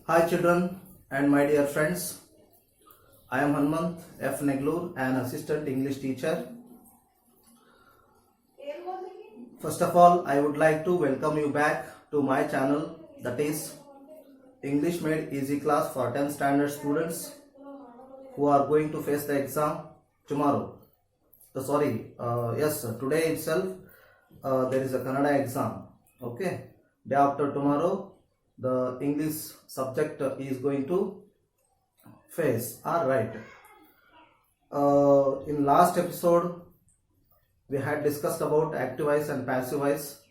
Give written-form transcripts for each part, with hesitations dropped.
Hi children and my dear friends, I am Hanmant F. Neglur, an assistant English teacher. First of all, I would like to welcome you back to my channel, that is English Made Easy class for 10th standard students who are going to face the exam tomorrow. Today itself there is a Kannada exam. Okay, day after tomorrow the English subject is going to face. Alright. In last episode we had discussed about active voice and passive voice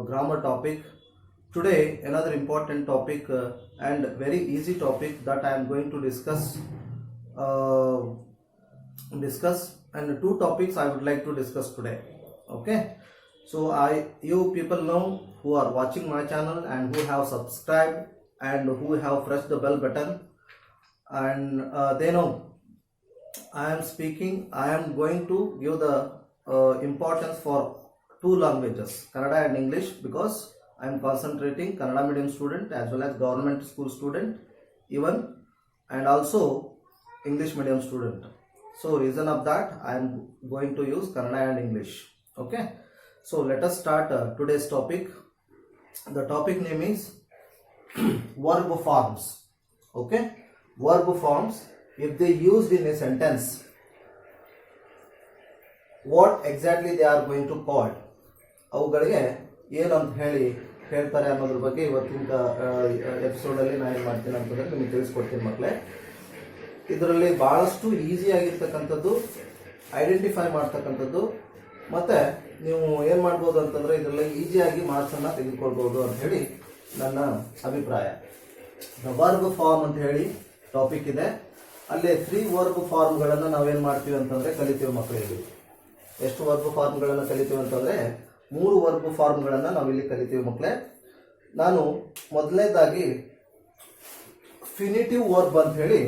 grammar topic. Today another important topic and very easy topic that I am going to discuss and two topics I would like to discuss today. Okay, so you people know who are watching my channel and who have subscribed and who have pressed the bell button, and they know I am going to give the importance for two languages, Kannada and English, because I am concentrating Kannada medium student as well as government school student even, and also English medium student. So reason of that I am going to use Kannada and English. Okay, so let us start today's topic. The topic name is verb forms. Okay, verb forms, if they used in a sentence, what exactly they are going to call, ಅವುಗಳಿಗೆ ಏನಂತ ಹೇಳ್ತಾರೆ ಅನ್ನೋದ್ರ ಬಗ್ಗೆ ಇವತ್ತಿನ ಎಪಿಸೋಡಲ್ಲಿ ನಾನು ಏನು ಮಾಡ್ತೀನಿ ಅಂತಂದರೆ ನಿಮಗೆ ತಿಳಿಸ್ಕೊಡ್ತೀನಿ ಮಕ್ಕಳೇ. ಇದರಲ್ಲಿ ಭಾಳಷ್ಟು ಈಸಿ ಆಗಿರ್ತಕ್ಕಂಥದ್ದು, ಐಡೆಂಟಿಫೈ ಮಾಡ್ತಕ್ಕಂಥದ್ದು, ಮತ್ತು ನೀವು ಏನು ಮಾಡ್ಬೋದು ಅಂತಂದರೆ ಇದರಲ್ಲಿ ಈಸಿಯಾಗಿ ಮಾರ್ಕ್ಸನ್ನು ತೆಗೆದುಕೊಳ್ಬೋದು ಅಂತ ಹೇಳಿ ನನ್ನ ಅಭಿಪ್ರಾಯ. ದ ವರ್ಬ್ ಫಾರ್ಮ್ ಅಂತ ಹೇಳಿ ಟಾಪಿಕ್ ಇದೆ. ಅಲ್ಲಿ 3 ವರ್ಬ್ ಫಾರ್ಮ್ಗಳನ್ನು ನಾವೇನು ಮಾಡ್ತೀವಿ ಅಂತಂದರೆ ಕಲಿತೀವಿ ಮಕ್ಕಳಿಗೆ. ಎಷ್ಟು ವರ್ಬ್ ಫಾರ್ಮ್ಗಳನ್ನು ಕಲಿತೀವಿ ಅಂತಂದರೆ 3 ವರ್ಬ್ ಫಾರ್ಮ್ಗಳನ್ನು ನಾವಿಲ್ಲಿ ಕಲಿತೀವಿ ಮಕ್ಕಳೇ. ನಾನು ಮೊದಲನೇದಾಗಿ ಫಿನಿಟಿವ್ ವರ್ಬ್ ಅಂತ ಹೇಳಿ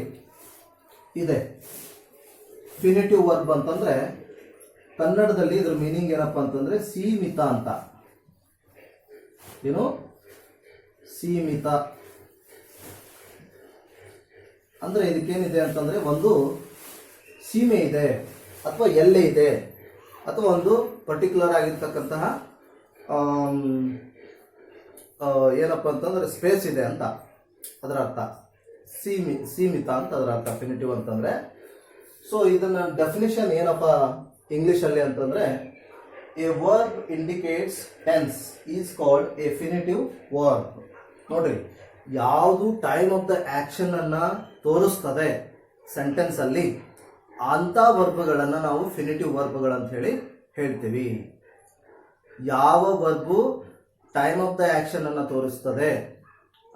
ಇದೆ. ಫಿನಿಟಿವ್ ವರ್ಬ್ ಅಂತಂದ್ರೆ ಕನ್ನಡದಲ್ಲಿ ಇದ್ರ ಮೀನಿಂಗ್ ಏನಪ್ಪಾ ಅಂತಂದ್ರೆ ಸೀಮಿತ ಅಂತ. ಏನು ಸೀಮಿತ ಅಂದ್ರೆ ಇದಕ್ಕೇನಿದೆ ಅಂತಂದ್ರೆ ಒಂದು ಸೀಮೆ ಇದೆ ಅಥವಾ ಎಲ್ಲೆ ಇದೆ ಅಥವಾ ಒಂದು ಪರ್ಟಿಕ್ಯುಲರ್ ಆಗಿರ್ತಕ್ಕಂತಹ ಏನಪ್ಪಾ ಅಂತಂದ್ರೆ ಸ್ಪೇಸ್ ಇದೆ ಅಂತ ಅದರ ಅರ್ಥ. ಸೀಮಿತ ಅಂತ ಅದರ ಅರ್ಥ ಫಿನಿಟಿವ್ ಅಂತಂದ್ರೆ. ಸೊ ಇದನ್ನ ಡೆಫಿನಿಷನ್ ಏನಪ್ಪಾ ಇಂಗ್ಲಿಷ್ ಅಲ್ಲಿ ಅಂತಂದ್ರೆ, a verb indicates tense is called a finitive verb. ನೋಡ್ರಿ, ಯಾವುದು ಟೈಮ್ ಆಫ್ ದ ಆಕ್ಷನ್ ಅನ್ನ ತೋರಿಸ್ತದೆ ಸೆಂಟೆನ್ಸ್ ಅಲ್ಲಿ, ಅಂತ ವರ್ಬ್ಗಳನ್ನ ನಾವು ಫಿನಿಟಿವ್ ವರ್ಬ್ಗಳಂತ ಹೇಳಿ ಹೇಳ್ತೀವಿ. ಯಾವ verb time of the action ಅನ್ನ ತೋರಿಸ್ತದೆ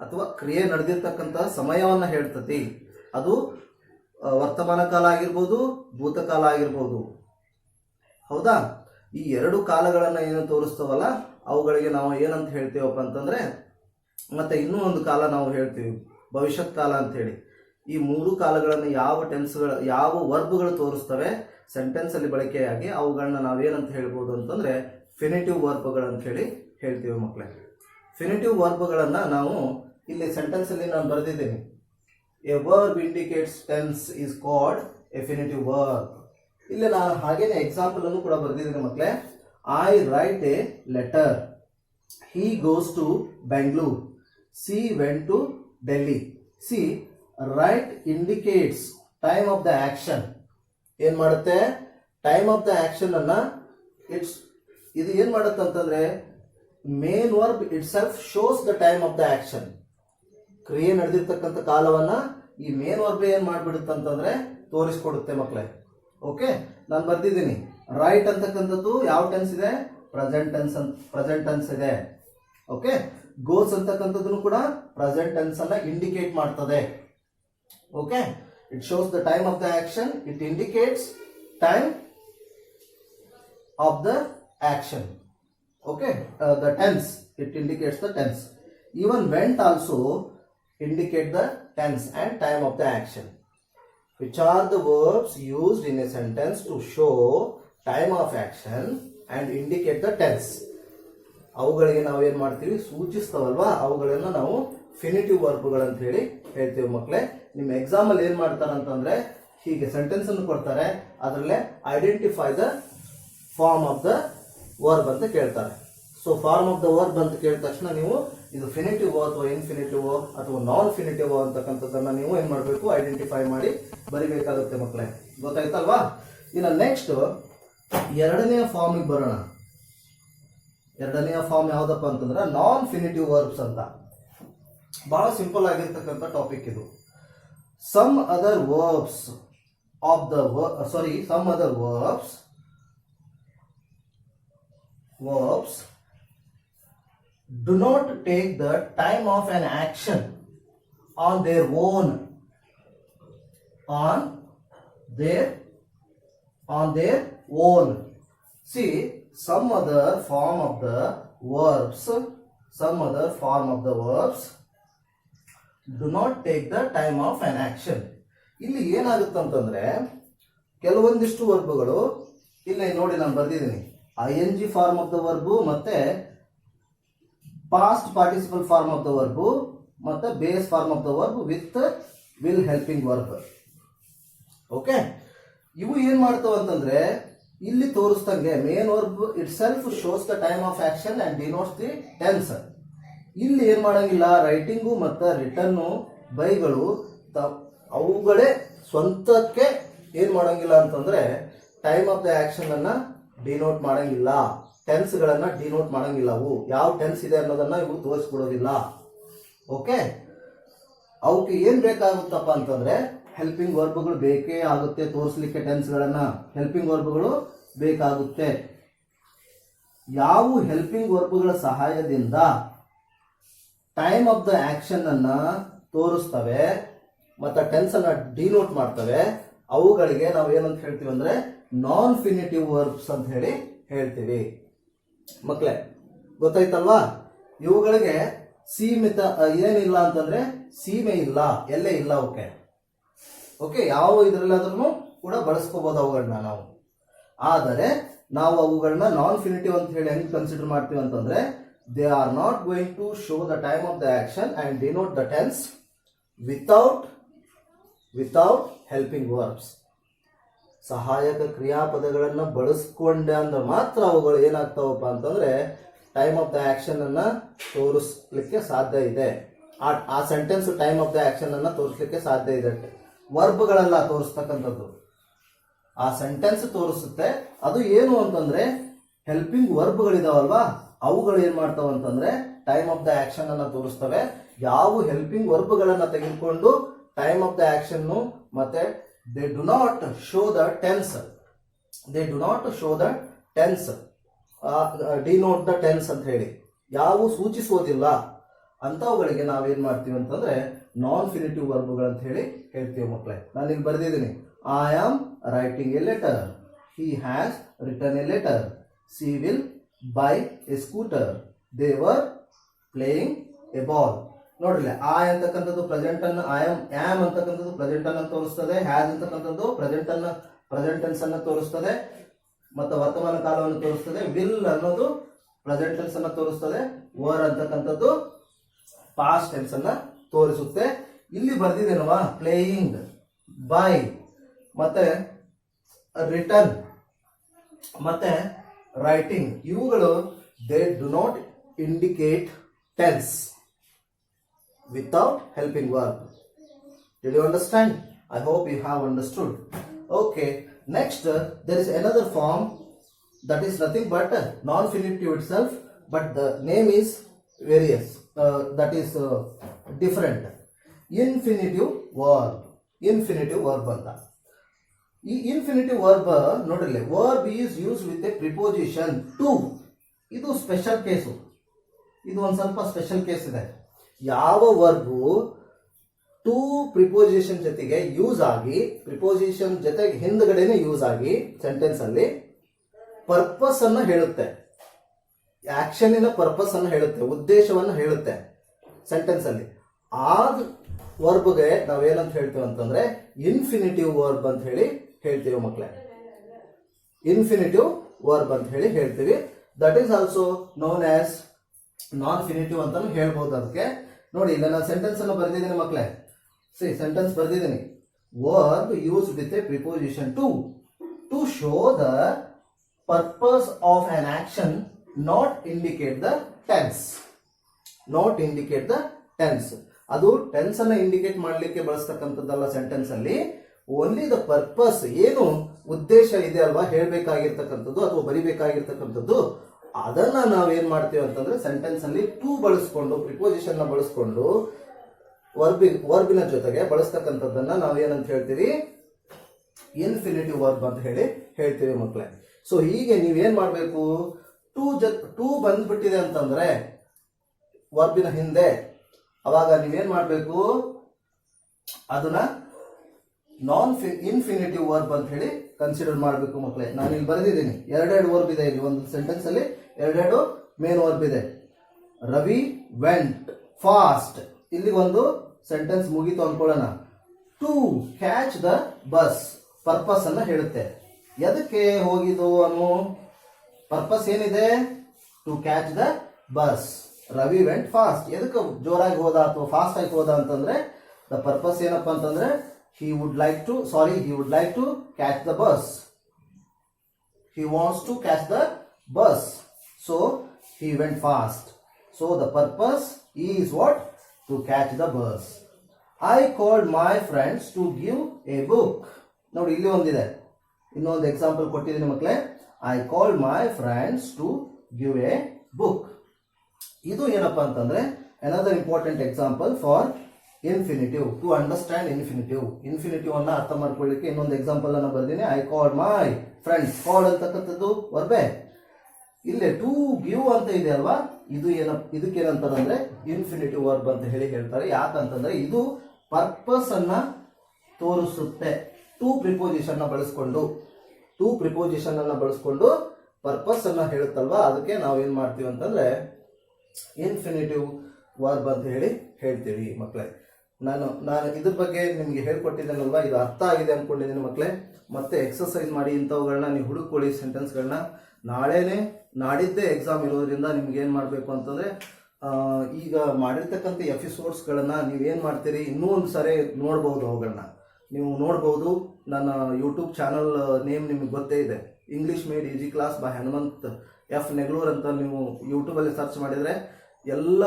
ಅಥವಾ ಕ್ರಿಯೆ ನಡೆದಿರ್ತಕ್ಕಂಥ ಸಮಯವನ್ನು ಹೇಳ್ತತಿ, ಅದು ವರ್ತಮಾನ ಕಾಲ ಆಗಿರ್ಬೋದು, ಭೂತಕಾಲ ಆಗಿರ್ಬೋದು. ಹೌದಾ? ಈ 2 ಕಾಲಗಳನ್ನು ಏನು ತೋರಿಸ್ತವಲ್ಲ ಅವುಗಳಿಗೆ ನಾವು ಏನಂತ ಹೇಳ್ತೀವಪ್ಪ ಅಂತಂದ್ರೆ, ಮತ್ತೆ ಇನ್ನೂ ಒಂದು ಕಾಲ ನಾವು ಹೇಳ್ತೀವಿ ಭವಿಷ್ಯತ್ ಕಾಲ ಅಂತ ಹೇಳಿ. ಈ 3 ಕಾಲಗಳನ್ನು ಯಾವ ವರ್ಬ್ಗಳು ತೋರಿಸ್ತವೆ ಸೆಂಟೆನ್ಸ್ ಅಲ್ಲಿ ಬಳಕೆಯಾಗಿ, ಅವುಗಳನ್ನ ನಾವೇನಂತ ಹೇಳ್ಬೋದು ಅಂತಂದ್ರೆ ಫಿನಿಟಿವ್ ವರ್ಬ್ಗಳಂತ ಹೇಳಿ ಹೇಳ್ತೀವಿ ಮಕ್ಕಳೇ. ಫಿನಿಟಿವ್ ವರ್ಬ್ಗಳನ್ನ ನಾವು ಇಲ್ಲಿ ಸೆಂಟೆನ್ಸ್ ಅಲ್ಲಿ ನಾನು ಬರೆದಿದ್ದೀನಿ. A verb indicates tense is called a finitive verb. ಇಲ್ಲಿ ನಾನು ಹಾಗೇನೆ ಎಕ್ಸಾಂಪಲ್ ಅನ್ನು ಕೂಡ ಬರೆದಿದ್ದೀನಿ ಮಕ್ಕಳೇ. I write a letter, he goes to Bengaluru, she went to Delhi. See write indicates time of the action. ಏನ್ ಮಾಡುತ್ತೆ? ಟೈಮ್ ಆಫ್ ದ ಆಕ್ಷನ್ ಅನ್ನ ಇದು ಏನ್ ಮಾಡುತ್ತೆ ಅಂತಂದ್ರೆ, main verb itself shows the time of the action. ಕ್ರಿಯೆ ನಡೆದಿರ್ತಕ್ಕಂಥ ಕಾಲವನ್ನ ಈ ಮೇನ್ ವರ್ಬ್ ಏನ್ ಮಾಡ್ಬಿಡುತ್ತೆ ಅಂತಂದ್ರೆ ತೋರಿಸ್ಕೊಡುತ್ತೆ ಮಕ್ಕಳೇ. ಓಕೆ, ನಾನು ಬರ್ದಿದ್ದೀನಿ ರೈಟ್ ಅಂತಕ್ಕಂಥದ್ದು ಯಾವ ಟೆನ್ಸ್ ಇದೆ? ಪ್ರೆಸೆಂಟ್ ಟೆನ್ಸ್ ಇದೆ. ಓಕೆ, ಗೋಸ್ ಅಂತಕ್ಕಂಥದ್ದು ಕೂಡ ಪ್ರೆಸೆಂಟ್ ಟೆನ್ಸ್ ಅನ್ನ ಇಂಡಿಕೇಟ್ ಮಾಡ್ತದೆ. Okay, it shows the time of the action, it indicates time of the action. Okay, the tense, it indicates the tense. Even went also indicate the tense and time of the action. Which are the verbs used in a sentence to show time of action and indicate the tense. ಅವುಗಳಿಗೆ ನಾವು ಏನು ಮಾಡ್ತೀವಿ, ಸೂಚಿಸ್ತವಲ್ವಾ, ಅವುಗಳನ್ನು ನಾವು ಫಿನಿಟಿವ್ ವರ್ಬ್ಗಳಂತ ಹೇಳಿ ಹೇಳ್ತೀವಿ ಮಕ್ಕಳೇ. ನಿಮ್ಮ ಎಕ್ಸಾಮ್ ಅಲ್ಲಿ ಏನ್ ಮಾಡ್ತಾರೆ ಅಂತಂದ್ರೆ ಹೀಗೆ ಸೆಂಟೆನ್ಸ್ ಅನ್ನು ಕೊಡ್ತಾರೆ, ಅದರಲ್ಲೇ identify the form of the verb ಅಂತ ಕೇಳ್ತಾರೆ. So form of the verb ಅಂತ ಕೇಳಿದ ತಕ್ಷಣ ನೀವು ಇದು ಫಿನಿಟಿವ್ ಅಥವಾ ಇನ್ಫಿನಿಟಿವ್ ಅಥವಾ ನಾನ್ ಫಿನಿಟಿವ್ ಅಂತಕ್ಕಂಥದ್ದನ್ನ ನೀವು ಏನ್ ಮಾಡಬೇಕು, ಐಡೆಂಟಿಫೈ ಮಾಡಿ ಬರಿಬೇಕಾಗುತ್ತೆ ಮಕ್ಕಳೇ. ಗೊತ್ತಾಯ್ತಲ್ವಾ? ಇನ್ನು ನೆಕ್ಸ್ಟ್ ಎರಡನೆಯ ಫಾರ್ಮಿಗೆ ಬರೋಣ. ಎರಡನೆಯ ಫಾರ್ಮ್ ಯಾವ್ದಪ್ಪ ಅಂತಂದ್ರೆ ನಾನ್ ಫಿನಿಟಿವ್ ವರ್ಬ್ಸ್ ಅಂತ. ಬಹಳ ಸಿಂಪಲ್ ಆಗಿರ್ತಕ್ಕಂಥ ಟಾಪಿಕ್ ಇದು. Some other verbs of the some other verbs do not take the time of an action on their own see some other form of the verbs do not take the time of an action. ಇಲ್ಲಿ ಏನಾಗುತ್ತೆ ಅಂತಂದ್ರೆ ಕೆಲವೊಂದಿಷ್ಟು ವರ್ಬ್ಗಳು ಇಲ್ಲಿ ನೋಡಿ ನಾನು ಬರ್ದಿದ್ದೀನಿ, ING form of the verb ಮತ್ತೆ past participle form of the verb ಮತ್ತೆ base form of the verb with will helping verb. Okay, ಇವು ಏನ್ ಮಾಡ್ತಾವ ಅಂತಂದ್ರೆ ಇಲ್ಲಿ ತೋರಿಸ್ತಂಗೆ main verb itself shows the time of action and denotes the tense. ಇಲ್ಲಿ ಏನ್ ಮಾಡಂಗಿಲ್ಲ, ರೈಟಿಂಗು ಮತ್ತೆ ರಿಟರ್ನು ಬೈಗಳು ಅವುಗಳೇ ಸ್ವಂತಕ್ಕೆ ಏನ್ ಮಾಡಂಗಿಲ್ಲ ಅಂತಂದ್ರೆ ಟೈಮ್ ಆಫ್ ದ ಆಕ್ಷನ್ ಅನ್ನ ಡಿನೋಟ್ ಮಾಡಂಗಿಲ್ಲ, ಟೆನ್ಸ್ ಗಳನ್ನ ಡಿನೋಟ್ ಮಾಡಂಗಿಲ್ಲ. ಅವು ಯಾವ ಟೆನ್ಸ್ ಇದೆ ಅನ್ನೋದನ್ನ ಇವು ತೋರಿಸ್ಕೊಡೋದಿಲ್ಲ. ಓಕೆ, ಅವಕ್ಕೆ ಏನ್ ಬೇಕಾಗುತ್ತಪ್ಪ ಅಂತಂದ್ರೆ ಹೆಲ್ಪಿಂಗ್ ವರ್ಬ್ಗಳು ಬೇಕೇ ಆಗುತ್ತೆ ತೋರಿಸ್ಲಿಕ್ಕೆ. ಟೆನ್ಸ್ ಗಳನ್ನ ಹೆಲ್ಪಿಂಗ್ ವರ್ಬ್ಗಳು ಬೇಕಾಗುತ್ತೆ. ಯಾವ ಹೆಲ್ಪಿಂಗ್ ವರ್ಬ್ಗಳ ಸಹಾಯದಿಂದ ಟೈಮ್ ಆಫ್ ದ ಆಕ್ಷನ್ ಅನ್ನ ತೋರಿಸ್ತವೆ ಮತ್ತೆ ಟೆನ್ಸ್ ಅನ್ನ ಡಿನೋಟ್ ಮಾಡ್ತವೆ, ಅವುಗಳಿಗೆ ನಾವು ಏನಂತ ಹೇಳ್ತೀವಿ ಅಂದ್ರೆ ನಾನ್ ಫಿನಿಟಿವ್ ವರ್ಬ್ಸ್ ಅಂತ ಹೇಳಿ ಹೇಳ್ತೀವಿ ಮಕ್ಕಳೇ. ಗೊತ್ತಾಯ್ತಲ್ವಾ? ಇವುಗಳಿಗೆ ಸೀಮಿತ ಏನಿಲ್ಲ ಅಂತಂದ್ರೆ ಸೀಮೆ ಇಲ್ಲ, ಎಲ್ಲೇ ಇಲ್ಲ ಅವಕ್ಕೆ. ಓಕೆ, ಯಾವ ಇದರಲ್ಲಾದ್ರೂ ಕೂಡ ಬಳಸ್ಕೋಬಹುದು ಅವುಗಳನ್ನ ನಾವು. ಆದರೆ ನಾವು ಅವುಗಳನ್ನ ನಾನ್ ಫಿನಿಟಿವ್ ಅಂತ ಹೇಳಿ ಹೆಂಗ್ ಕನ್ಸಿಡರ್ ಮಾಡ್ತೀವಿ ಅಂತಂದ್ರೆ they are not going to show the time of the action and denote the tense without helping verbs. ಸಹಾಯಕ ಕ್ರಿಯಾಪದಗಳನ್ನ ಬಳಸ್ಕೊಂಡೆ ಅಂದ್ರೆ ಮಾತ್ರ ಅವುಗಳು ಏನಾಗ್ತಾವಪ್ಪ ಅಂತಂದ್ರೆ ಟೈಮ್ ಆಫ್ ದ ಆಕ್ಷನ್ ಅನ್ನ ತೋರಿಸ್ಲಿಕ್ಕೆ ಸಾಧ್ಯ ಇದೆ. ಆ sentence time of the action ಅನ್ನ ತೋರಿಸ್ಲಿಕ್ಕೆ ಸಾಧ್ಯ ಇದೆ. ವರ್ಬ್ಗಳೆಲ್ಲ ತೋರಿಸ್ತಕ್ಕಂಥದ್ದು ಆ ಸೆಂಟೆನ್ಸ್ ತೋರಿಸುತ್ತೆ. ಅದು ಏನು ಅಂತಂದ್ರೆ ಹೆಲ್ಪಿಂಗ್ ವರ್ಬ್ಗಳಿದಾವಲ್ವಾ, ಅವುಗಳು ಏನ್ ಮಾಡ್ತಾವ ಅಂತಂದ್ರೆ ಟೈಮ್ ಆಫ್ ದ ಆಕ್ಷನ್ ಅನ್ನ ತೋರಿಸ್ತವೆ. ಯಾವ ಹೆಲ್ಪಿಂಗ್ ವರ್ಬ್ಗಳನ್ನ ತೆಗೆದುಕೊಂಡು ಟೈಮ್ ಆಫ್ ದ ಆಕ್ಷನ್ ಮತ್ತೆ they do not show the tense denote the tense ಅಂತ ಹೇಳಿ ಯಾವ ಸೂಚಿಸೋದಿಲ್ಲ ಅಂತವುಗಳಿಗೆ ನಾವೇನ್ ಮಾಡ್ತೀವಿ ಅಂತಂದ್ರೆ ನಾನ್ ಫಿನಿಟಿವ್ ವರ್ಬ್ಗಳು ಅಂತ ಹೇಳಿ ಹೇಳ್ತೀವಿ ಮಕ್ಕಳೇ. ನಾನು ಇಲ್ಲಿ ಬರ್ದಿದ್ದೀನಿ, I am writing a letter, he has written a letter, she will buy a scooter, they were playing a ball. ನೋಡ್ರಿ, ಆ ಅಂತಕ್ಕಂಥದ್ದು ಪ್ರೆಸೆಂಟ್ ಅನ್ನ, ಆಮ್ ಅಂತಕ್ಕಂಥದ್ದು ಪ್ರೆಸೆಂಟ್ ಅನ್ನ ತೋರಿಸ್ತದೆ, ಹ್ಯಾಸ್ ಅಂತಕ್ಕಂಥದ್ದು ಪ್ರೆಸೆಂಟ್ ಟೆನ್ಸ್ ಅನ್ನ ತೋರಿಸ್ತದೆ ಮತ್ತೆ ವರ್ತಮಾನ ಕಾಲವನ್ನು ತೋರಿಸ್ತದೆ, ವಿಲ್ ಅನ್ನೋದು ಪ್ರೆಸೆಂಟ್ ಟೆನ್ಸ್ ಅನ್ನ ತೋರಿಸ್ತದೆ, ವರ್ ಅಂತಕ್ಕಂಥದ್ದು ಪಾಸ್ಟ್ ಟೆನ್ಸ್ ಅನ್ನ ತೋರಿಸುತ್ತೆ. ಇಲ್ಲಿ ಬರ್ದಿದ್ದೇನವಾ, ಪ್ಲೇಯಿಂಗ್, ಬೈ ಮತ್ತೆ ರಿಟರ್ನ್ ಮತ್ತೆ ರೈಟಿಂಗ್, ಇವುಗಳು they do not indicate tense without helping verb. Did you understand? I hope you have understood. Okay, next there is another form that is nothing but non-finitive itself, but the name is various, that is different. Infinitive verb anta. ಈ infinitive verb ನೋಡ್ರಿ, verb is used with a preposition to. ಇದು special case, ಇದು ಒಂದು ಸ್ವಲ್ಪ special case ಇದೆ. ಯಾವ verb to preposition ಜೊತೆಗೆ use ಆಗಿ, ಪ್ರಿಪೋಸಿಷನ್ ಜೊತೆಗೆ ಹಿಂದ್ಗಡೆನೆ ಯೂಸ್ ಆಗಿ ಸೆಂಟೆನ್ಸ್ ಅಲ್ಲಿ ಪರ್ಪಸ್ ಅನ್ನ ಹೇಳುತ್ತೆ, ಆಕ್ಷನಿನ ಪರ್ಪಸ್ ಅನ್ನು ಹೇಳುತ್ತೆ, ಉದ್ದೇಶವನ್ನು ಹೇಳುತ್ತೆ ಸೆಂಟೆನ್ಸ್ ಅಲ್ಲಿ, ಆ ವರ್ಬ್ಗೆ ನಾವೇನಂತ ಹೇಳ್ತೀವಿ ಅಂತಂದ್ರೆ ಇನ್ಫಿನಿಟಿವ್ ವರ್ಬ್ ಅಂತ ಹೇಳಿ ಹೇಳ್ತೀವಿ ಮಕ್ಕಳೇ. ಇನ್ಫಿನಿಟಿವ್ ವರ್ಬ್ ಅಂತ ಹೇಳಿ ಹೇಳ್ತೀವಿ. That is also known as non finitive ಅಂತಾನು ಹೇಳ್ಬೋದು. ಅದಕ್ಕೆ ನೋಡಿ ಇಲ್ಲ ನಾನು ಸೆಂಟೆನ್ಸ್ ಅನ್ನು ಬರೆದಿದ್ದೀನಿ ಮಕ್ಕಳೇ. ಸೆಂಟೆನ್ಸ್ ಬರೆದಿದ್ದೀನಿ. Verb use with a preposition to show the purpose of an action, not indicate the tense. Not indicate the tense. ಅದು ಟೆನ್ಸ್ ಅನ್ನ ಇಂಡಿಕೇಟ್ ಮಾಡಲಿಕ್ಕೆ ಬಳಸ್ತಕ್ಕಂಥದ್ದಲ್ಲ ಸೆಂಟೆನ್ಸ್ ಅಲ್ಲಿ. ಓನ್ಲಿ ದ ಪರ್ಪಸ್, ಏನು ಉದ್ದೇಶ ಇದೆ ಅಲ್ವಾ ಹೇಳ್ಬೇಕಾಗಿರ್ತಕ್ಕಂಥದ್ದು ಅಥವಾ ಬರಿಬೇಕಾಗಿರ್ತಕ್ಕಂಥದ್ದು, ಅದನ್ನ ನಾವೇನ್ ಮಾಡ್ತೀವಿ ಅಂತಂದ್ರೆ ಸೆಂಟೆನ್ಸ್ ಅಲ್ಲಿ ಟು ಬಳಸ್ಕೊಂಡು, ಪ್ರಿಪೋಸಿಷನ್ ನ ಬಳಸ್ಕೊಂಡು ವರ್ಬಿನ ಜೊತೆಗೆ ಬಳಸ್ತಕ್ಕಂಥದ್ದನ್ನ ನಾವೇನಂತ ಹೇಳ್ತೀವಿ, ಇನ್ಫಿನಿಟಿವ್ ವರ್ಬ್ ಅಂತ ಹೇಳ್ತೀವಿ ಮಕ್ಕಳೇ. ಸೊ ಹೀಗೆ ನೀವೇನ್ ಮಾಡ್ಬೇಕು, ಟು ಬಂದ್ಬಿಟ್ಟಿದೆ ಅಂತಂದ್ರೆ ವರ್ಬಿನ ಹಿಂದೆ, ಅವಾಗ ನೀವೇನ್ ಮಾಡ್ಬೇಕು, ಅದನ್ನ ಇನ್ಫಿನಿಟಿವ್ ವರ್ಬ್ ಅಂತ ಹೇಳಿ ಕನ್ಸಿಡರ್ ಮಾಡಬೇಕು ಮಕ್ಕಳೇ. ನಾನು ಇಲ್ಲಿ ಬರೆದಿದ್ದೀನಿ, ಎರಡೆರಡು ವರ್ಬ್ ಇದೆ ಇಲ್ಲಿ ಒಂದು ಸೆಂಟೆನ್ಸ್ ಅಲ್ಲಿ, ಎರಡೆರಡು ಮೇನ್ ವರ್ಬ್ ಇದೆ. ರವಿ ವೆಂಟ್ ಫಾಸ್ಟ್, ಇಲ್ಲಿ ಒಂದು ಸೆಂಟೆನ್ಸ್ ಮುಗೀತು ಅನ್ಕೊಳ್ಳೋಣ. To catch the bus, purpose ಅನ್ನ ಹೇಳುತ್ತೆ. ಎದಕ್ಕೆ ಹೋಗಿದ್ದು ಅನ್ನೋ ಪರ್ಪಸ್ ಏನಿದೆ, to catch the bus. Ravi went fast, ಎದಕ್ಕೆ ಜೋರಾಗಿ ಹೋದ ಅಥವಾ ಫಾಸ್ಟ್ ಆಗಿ ಹೋದ ಅಂತಂದ್ರೆ ದ ಪರ್ಪಸ್ ಏನಪ್ಪಾ ಅಂತಂದ್ರೆ he would like to catch the bus. He wants to catch the bus, so he went fast. So the purpose is what? To catch the bus. I called my friends to give a book. ನೋಡಿ ಇಲ್ಲಿ ಒಂದಿದೆ, ಇನ್ನೊಂದು example ಕೊಟ್ಟಿದ್ದೀನಿ ಮಕ್ಕಳೇ. I called my friends to give a book. ಇದು ಏನಪ್ಪಾ ಅಂತಂದ್ರೆ another important example for infinitive, to understand infinitive ಅನ್ನ ಅರ್ಥ ಮಾಡ್ಕೊಳ್ಳಿಕ್ಕೆ ಇನ್ನೊಂದು ಎಕ್ಸಾಂಪಲ್ ಅನ್ನ ಬರ್ತೀನಿ. I called my friends, call ಅಂತಕ್ಕಂಥದ್ದು ವರ್ಬೆ. ಇಲ್ಲಿ ಟು ಗಿವ್ ಅಂತ ಇದೆ ಅಲ್ವಾ, ಇದು ಇದಕ್ಕೇನಂತಾರೆ ಅಂದ್ರೆ ಇನ್ಫಿನಿಟಿವ್ ವರ್ಬ್ ಅಂತ ಹೇಳ್ತಾರೆ. ಯಾಕಂತಂದ್ರೆ ಇದು ಪರ್ಪಸ್ ಅನ್ನ ತೋರಿಸುತ್ತೆ. ಟು ಪ್ರಿಪೋಸಿಷನ್ ಅನ್ನ ಬಳಸ್ಕೊಂಡು ಪರ್ಪಸ್ ಅನ್ನ ಹೇಳುತ್ತಲ್ವಾ, ಅದಕ್ಕೆ ನಾವೇನ್ ಮಾಡ್ತೀವಿ ಅಂತಂದ್ರೆ ಇನ್ಫಿನಿಟಿವ್ ವರ್ಬ್ ಅಂತ ಹೇಳ್ತೀವಿ ಮಕ್ಕಳೇ. ನಾನು ಇದ್ರ ಬಗ್ಗೆ ನಿಮ್ಗೆ ಹೇಳ್ಕೊಟ್ಟಿದ್ದೇನಲ್ವಾ, ಇದು ಅರ್ಥ ಆಗಿದೆ ಅನ್ಕೊಂಡಿದ್ದೀನಿ ಮಕ್ಕಳೇ. ಮತ್ತೆ ಎಕ್ಸರ್ಸೈಸ್ ಮಾಡಿ ಇಂಥವುಗಳನ್ನ ನೀವು ಹುಡುಕೊಳ್ಳಿ ಸೆಂಟೆನ್ಸ್ಗಳನ್ನ. ನಾಡಿದ್ದೇ ಎಕ್ಸಾಮ್ ಇರೋದ್ರಿಂದ ನಿಮ್ಗೆ ಏನ್ ಮಾಡ್ಬೇಕು ಅಂತಂದ್ರೆ ಈಗ ಮಾಡಿರ್ತಕ್ಕಂಥ ಎಪಿಸೋಡ್ಸ್ಗಳನ್ನ ನೀವೇನ್ ಮಾಡ್ತೀರಿ, ಇನ್ನೂ ಒಂದು ಸರಿ ನೋಡ್ಬಹುದು, ಅವುಗಳನ್ನ ನೀವು ನೋಡ್ಬಹುದು. ನನ್ನ ಯೂಟ್ಯೂಬ್ ಚಾನಲ್ ನೇಮ್ ನಿಮ್ಗೆ ಗೊತ್ತೇ ಇದೆ, English made easy class by Hanumant F Neglur ಅಂತ ನೀವು ಯೂಟ್ಯೂಬಲ್ಲಿ ಸರ್ಚ್ ಮಾಡಿದ್ರೆ ಎಲ್ಲ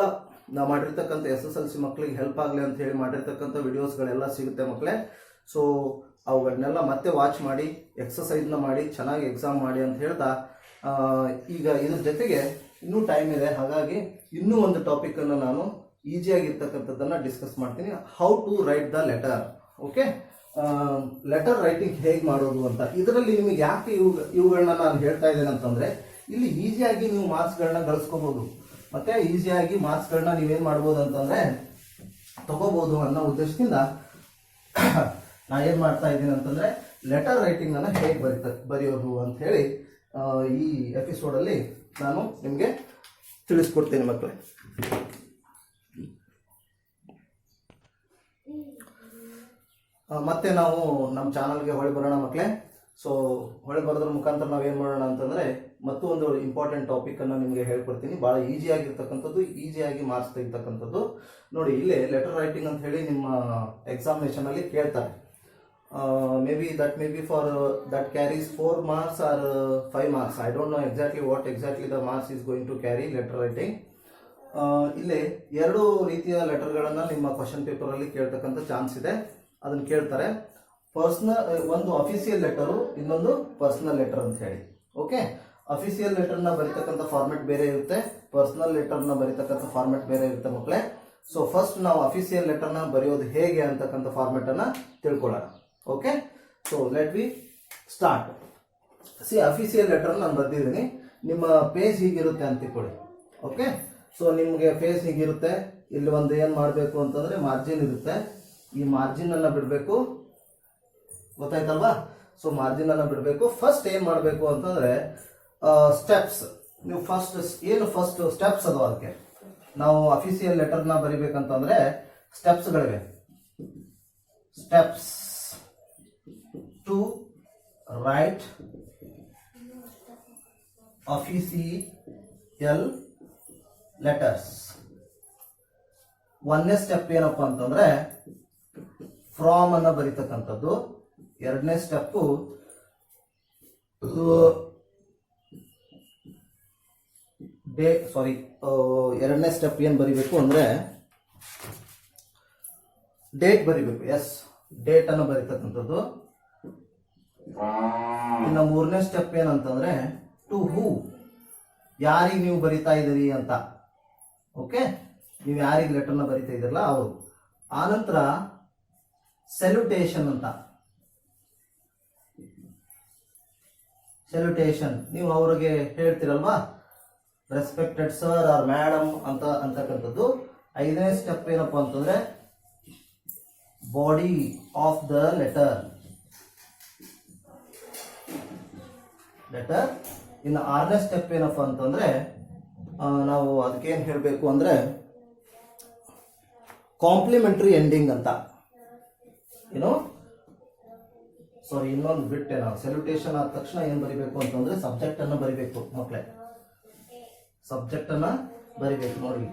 ನಾವು ಮಾಡಿರ್ತಕ್ಕಂಥ SSLC ಮಕ್ಕಳಿಗೆ ಹೆಲ್ಪ್ ಆಗಲಿ ಅಂತ ಹೇಳಿ ಮಾಡಿರ್ತಕ್ಕಂಥ ವಿಡಿಯೋಸ್ಗಳೆಲ್ಲ ಸಿಗುತ್ತೆ ಮಕ್ಕಳೇ. ಸೊ ಅವುಗಳನ್ನೆಲ್ಲ ಮತ್ತೆ ವಾಚ್ ಮಾಡಿ, ಎಕ್ಸಸೈಸ್ನ ಮಾಡಿ, ಚೆನ್ನಾಗಿ ಎಕ್ಸಾಮ್ ಮಾಡಿ ಅಂತ ಹೇಳ್ತಾ, ಈಗ ಇದ್ರ ಜೊತೆಗೆ ಇನ್ನೂ ಟೈಮ್ ಇದೆ, ಹಾಗಾಗಿ ಇನ್ನೂ ಒಂದು ಟಾಪಿಕನ್ನು ನಾನು ಈಸಿಯಾಗಿರ್ತಕ್ಕಂಥದ್ದನ್ನು ಡಿಸ್ಕಸ್ ಮಾಡ್ತೀನಿ. How to write the letter. Okay, letter writing ಹೇಗೆ ಮಾಡೋದು ಅಂತ. ಇದರಲ್ಲಿ ನಿಮಗೆ ಯಾಕೆ ಇವುಗಳನ್ನ ನಾನು ಹೇಳ್ತಾ ಇದ್ದೇನೆ ಅಂತಂದರೆ, ಇಲ್ಲಿ ಈಸಿಯಾಗಿ ನೀವು ಮಾರ್ಕ್ಸ್ಗಳನ್ನ ಗಳಿಸ್ಕೋಬೋದು, ಮತ್ತೆ ಈಸಿಯಾಗಿ ಮಾರ್ಕ್ಸ್ಗಳನ್ನ ನೀವೇನ್ ಮಾಡ್ಬೋದು ಅಂತಂದ್ರೆ ತಗೋಬಹುದು ಅನ್ನೋ ಉದ್ದೇಶದಿಂದ ನಾ ಏನ್ ಮಾಡ್ತಾ ಇದ್ದೀನಿ ಅಂತಂದ್ರೆ ಲೆಟರ್ ರೈಟಿಂಗ್ ಅನ್ನ ಹೇಗೆ ಬರೆಯೋದು ಅಂತ ಹೇಳಿ ಈ ಎಪಿಸೋಡ್ ಅಲ್ಲಿ ನಾನು ನಿಮ್ಗೆ ತಿಳಿಸ್ಕೊಡ್ತೀನಿ ಮಕ್ಕಳೇ. ಮತ್ತೆ ನಾವು ನಮ್ಮ ಚಾನಲ್ಗೆ ಹೊಳೆ ಬರೋಣ ಮಕ್ಕಳೇ. ಸೊ ಹೊಳೆ ಬರೋದ್ರ ಮುಖಾಂತರ ನಾವು ಏನು ಮಾಡೋಣ ಅಂತಂದರೆ ಮತ್ತೊಂದು ಇಂಪಾರ್ಟೆಂಟ್ ಟಾಪಿಕನ್ನು ನಿಮಗೆ ಹೇಳ್ಕೊಡ್ತೀನಿ. ಭಾಳ ಈಸಿಯಾಗಿರ್ತಕ್ಕಂಥದ್ದು, ಈಸಿಯಾಗಿ ಮಾರ್ಕ್ಸ್ ತೆಗಿತಕ್ಕಂಥದ್ದು. ನೋಡಿ ಇಲ್ಲೇ ಲೆಟರ್ ರೈಟಿಂಗ್ ಅಂತ ಹೇಳಿ ನಿಮ್ಮ ಎಕ್ಸಾಮಿನೇಷನಲ್ಲಿ ಕೇಳ್ತಾರೆ. May be for that carries 4 marks or 5 marks. I don't know exactly the marks is going to carry letter writing. ಇಲ್ಲಿ 2 ರೀತಿಯ ಲೆಟರ್ಗಳನ್ನು ನಿಮ್ಮ ಕ್ವಶನ್ ಪೇಪರಲ್ಲಿ ಕೇಳ್ತಕ್ಕಂಥ ಚಾನ್ಸ್ ಇದೆ. ಅದನ್ನು ಕೇಳ್ತಾರೆ. ಒಂದು ಅಫಿಷಿಯಲ್ ಲೆಟರು, ಇನ್ನೊಂದು ಪರ್ಸನಲ್ ಲೆಟರ್ ಅಂತ ಹೇಳಿ. ಓಕೆ, ಅಫಿಷಿಯಲ್ ಲೆಟರ್ನ ಬರೀತಕ್ಕಂಥ ಫಾರ್ಮೆಟ್ ಬೇರೆ ಇರುತ್ತೆ, ಪರ್ಸನಲ್ ಲೆಟರ್ನ ಬರೀತಕ್ಕಂಥ ಫಾರ್ಮೆಟ್ ಬೇರೆ ಇರುತ್ತೆ ಮಕ್ಕಳೇ. ಸೊ ಫಸ್ಟ್ ನಾವು ಅಫಿಷಿಯಲ್ ಲೆಟರ್ನ ಬರೆಯೋದು ಹೇಗೆ ಅಂತಕ್ಕಂಥ ಫಾರ್ಮೆಟ್ ಅನ್ನ ತಿಳ್ಕೊಳ್ಳೋಣ. Okay, so let we start. Official letter ನಾನು ಬರ್ದಿದ್ದೀನಿ. ನಿಮ್ಮ ಪೇಜ್ ಹೀಗಿರುತ್ತೆ ಅಂತ ತಿಳ್ಕೊಳ್ಳಿ. ಓಕೆ, ಸೊ ನಿಮಗೆ ಪೇಜ್ ಹೀಗಿರುತ್ತೆ. ಇಲ್ಲಿ ಒಂದು ಏನು ಮಾಡಬೇಕು ಅಂತಂದ್ರೆ ಮಾರ್ಜಿನ್ ಇರುತ್ತೆ. ಈ ಮಾರ್ಜಿನ್ ಅನ್ನ ಬಿಡಬೇಕು, ಗೊತ್ತಾಯ್ತಲ್ವಾ? ಸೊ ಮಾರ್ಜಿನ್ ಅನ್ನ ಬಿಡಬೇಕು. ಫಸ್ಟ್ ಏನ್ ಮಾಡಬೇಕು ಅಂತಂದ್ರೆ ಸ್ಟೆಪ್ಸ್. ನೀವು ಫಸ್ಟ್ ಸ್ಟೆಪ್ಸ್ ಅದು. ಅದಕ್ಕೆ ನಾವು ಅಫಿಷಿಯಲ್ ಲೆಟರ್ನ ಬರಿಬೇಕಂತಂದ್ರೆ ಸ್ಟೆಪ್ಸ್ಗಳಿವೆ. Steps to write official letters. ಒಂದನೇ ಸ್ಟೆಪ್ ಏನಪ್ಪಾ ಅಂತಂದ್ರೆ ಫ್ರಾಮ್ ಅನ್ನ ಬರೀತಕ್ಕಂಥದ್ದು. ಎರಡನೇ ಸ್ಟೆಪ್ ಎರಡನೇ ಸ್ಟೆಪ್ ಏನ್ ಬರಿಬೇಕು ಅಂದ್ರೆ ಡೇಟ್ ಬರಿಬೇಕು. ಎಸ್, ಡೇಟ್ ಅನ್ನು ಬರೀತಕ್ಕಂಥದ್ದು. ಇನ್ನು ಮೂರನೇ ಸ್ಟೆಪ್ ಏನಂತಂದ್ರೆ ಟು ಹೂ, ಯಾರಿಗೆ ನೀವು ಬರಿತಾ ಇದ್ದೀರಿ ಅಂತ. ಓಕೆ, ನೀವು ಯಾರಿಗೆ ಲೆಟರ್ನ ಬರಿತಾ ಇದ್ದೀರಲ್ಲ ಅವರು. ಆನಂತರ ಸೆಲ್ಯುಟೇಷನ್ ಅಂತ. ಸೆಲ್ಯುಟೇಷನ್ ನೀವು ಅವ್ರಿಗೆ ಹೇಳ್ತಿರಲ್ವಾ, ರೆಸ್ಪೆಕ್ಟೆಡ್ ಸರ್ ಆರ್ ಮೇಡಮ್ ಅಂತ ಅಂತಕ್ಕಂಥದ್ದು. ಐದನೇ ಸ್ಟೆಪ್ ಏನಪ್ಪಾ ಅಂತಂದ್ರೆ ಬಾಡಿ ಆಫ್ ದ ಲೆಟರ್. ಇನ್ನು ಆರನೇ ಸ್ಟೆಪ್ ಏನಪ್ಪಾ ಅಂತಂದ್ರೆ ನಾವು ಅದಕ್ಕೇನ್ ಹೇಳಬೇಕು ಅಂದ್ರೆ ಕಾಂಪ್ಲಿಮೆಂಟರಿ ಎಂಡಿಂಗ್ ಅಂತ. ಏನು ಇನ್ನೊಂದು ಬಿಟ್ಟೆ ನಾವು. ಸೆಲ್ಯುಟೇಷನ್ ಆದ ತಕ್ಷಣ ಏನ್ ಬರಿಬೇಕು ಅಂತಂದ್ರೆ ಸಬ್ಜೆಕ್ಟ್ ಅನ್ನ ಬರಿಬೇಕು ಮಕ್ಕಳೇ. ಸಬ್ಜೆಕ್ಟ್ ಅನ್ನ ಬರಿಬೇಕು ನೋಡಿ,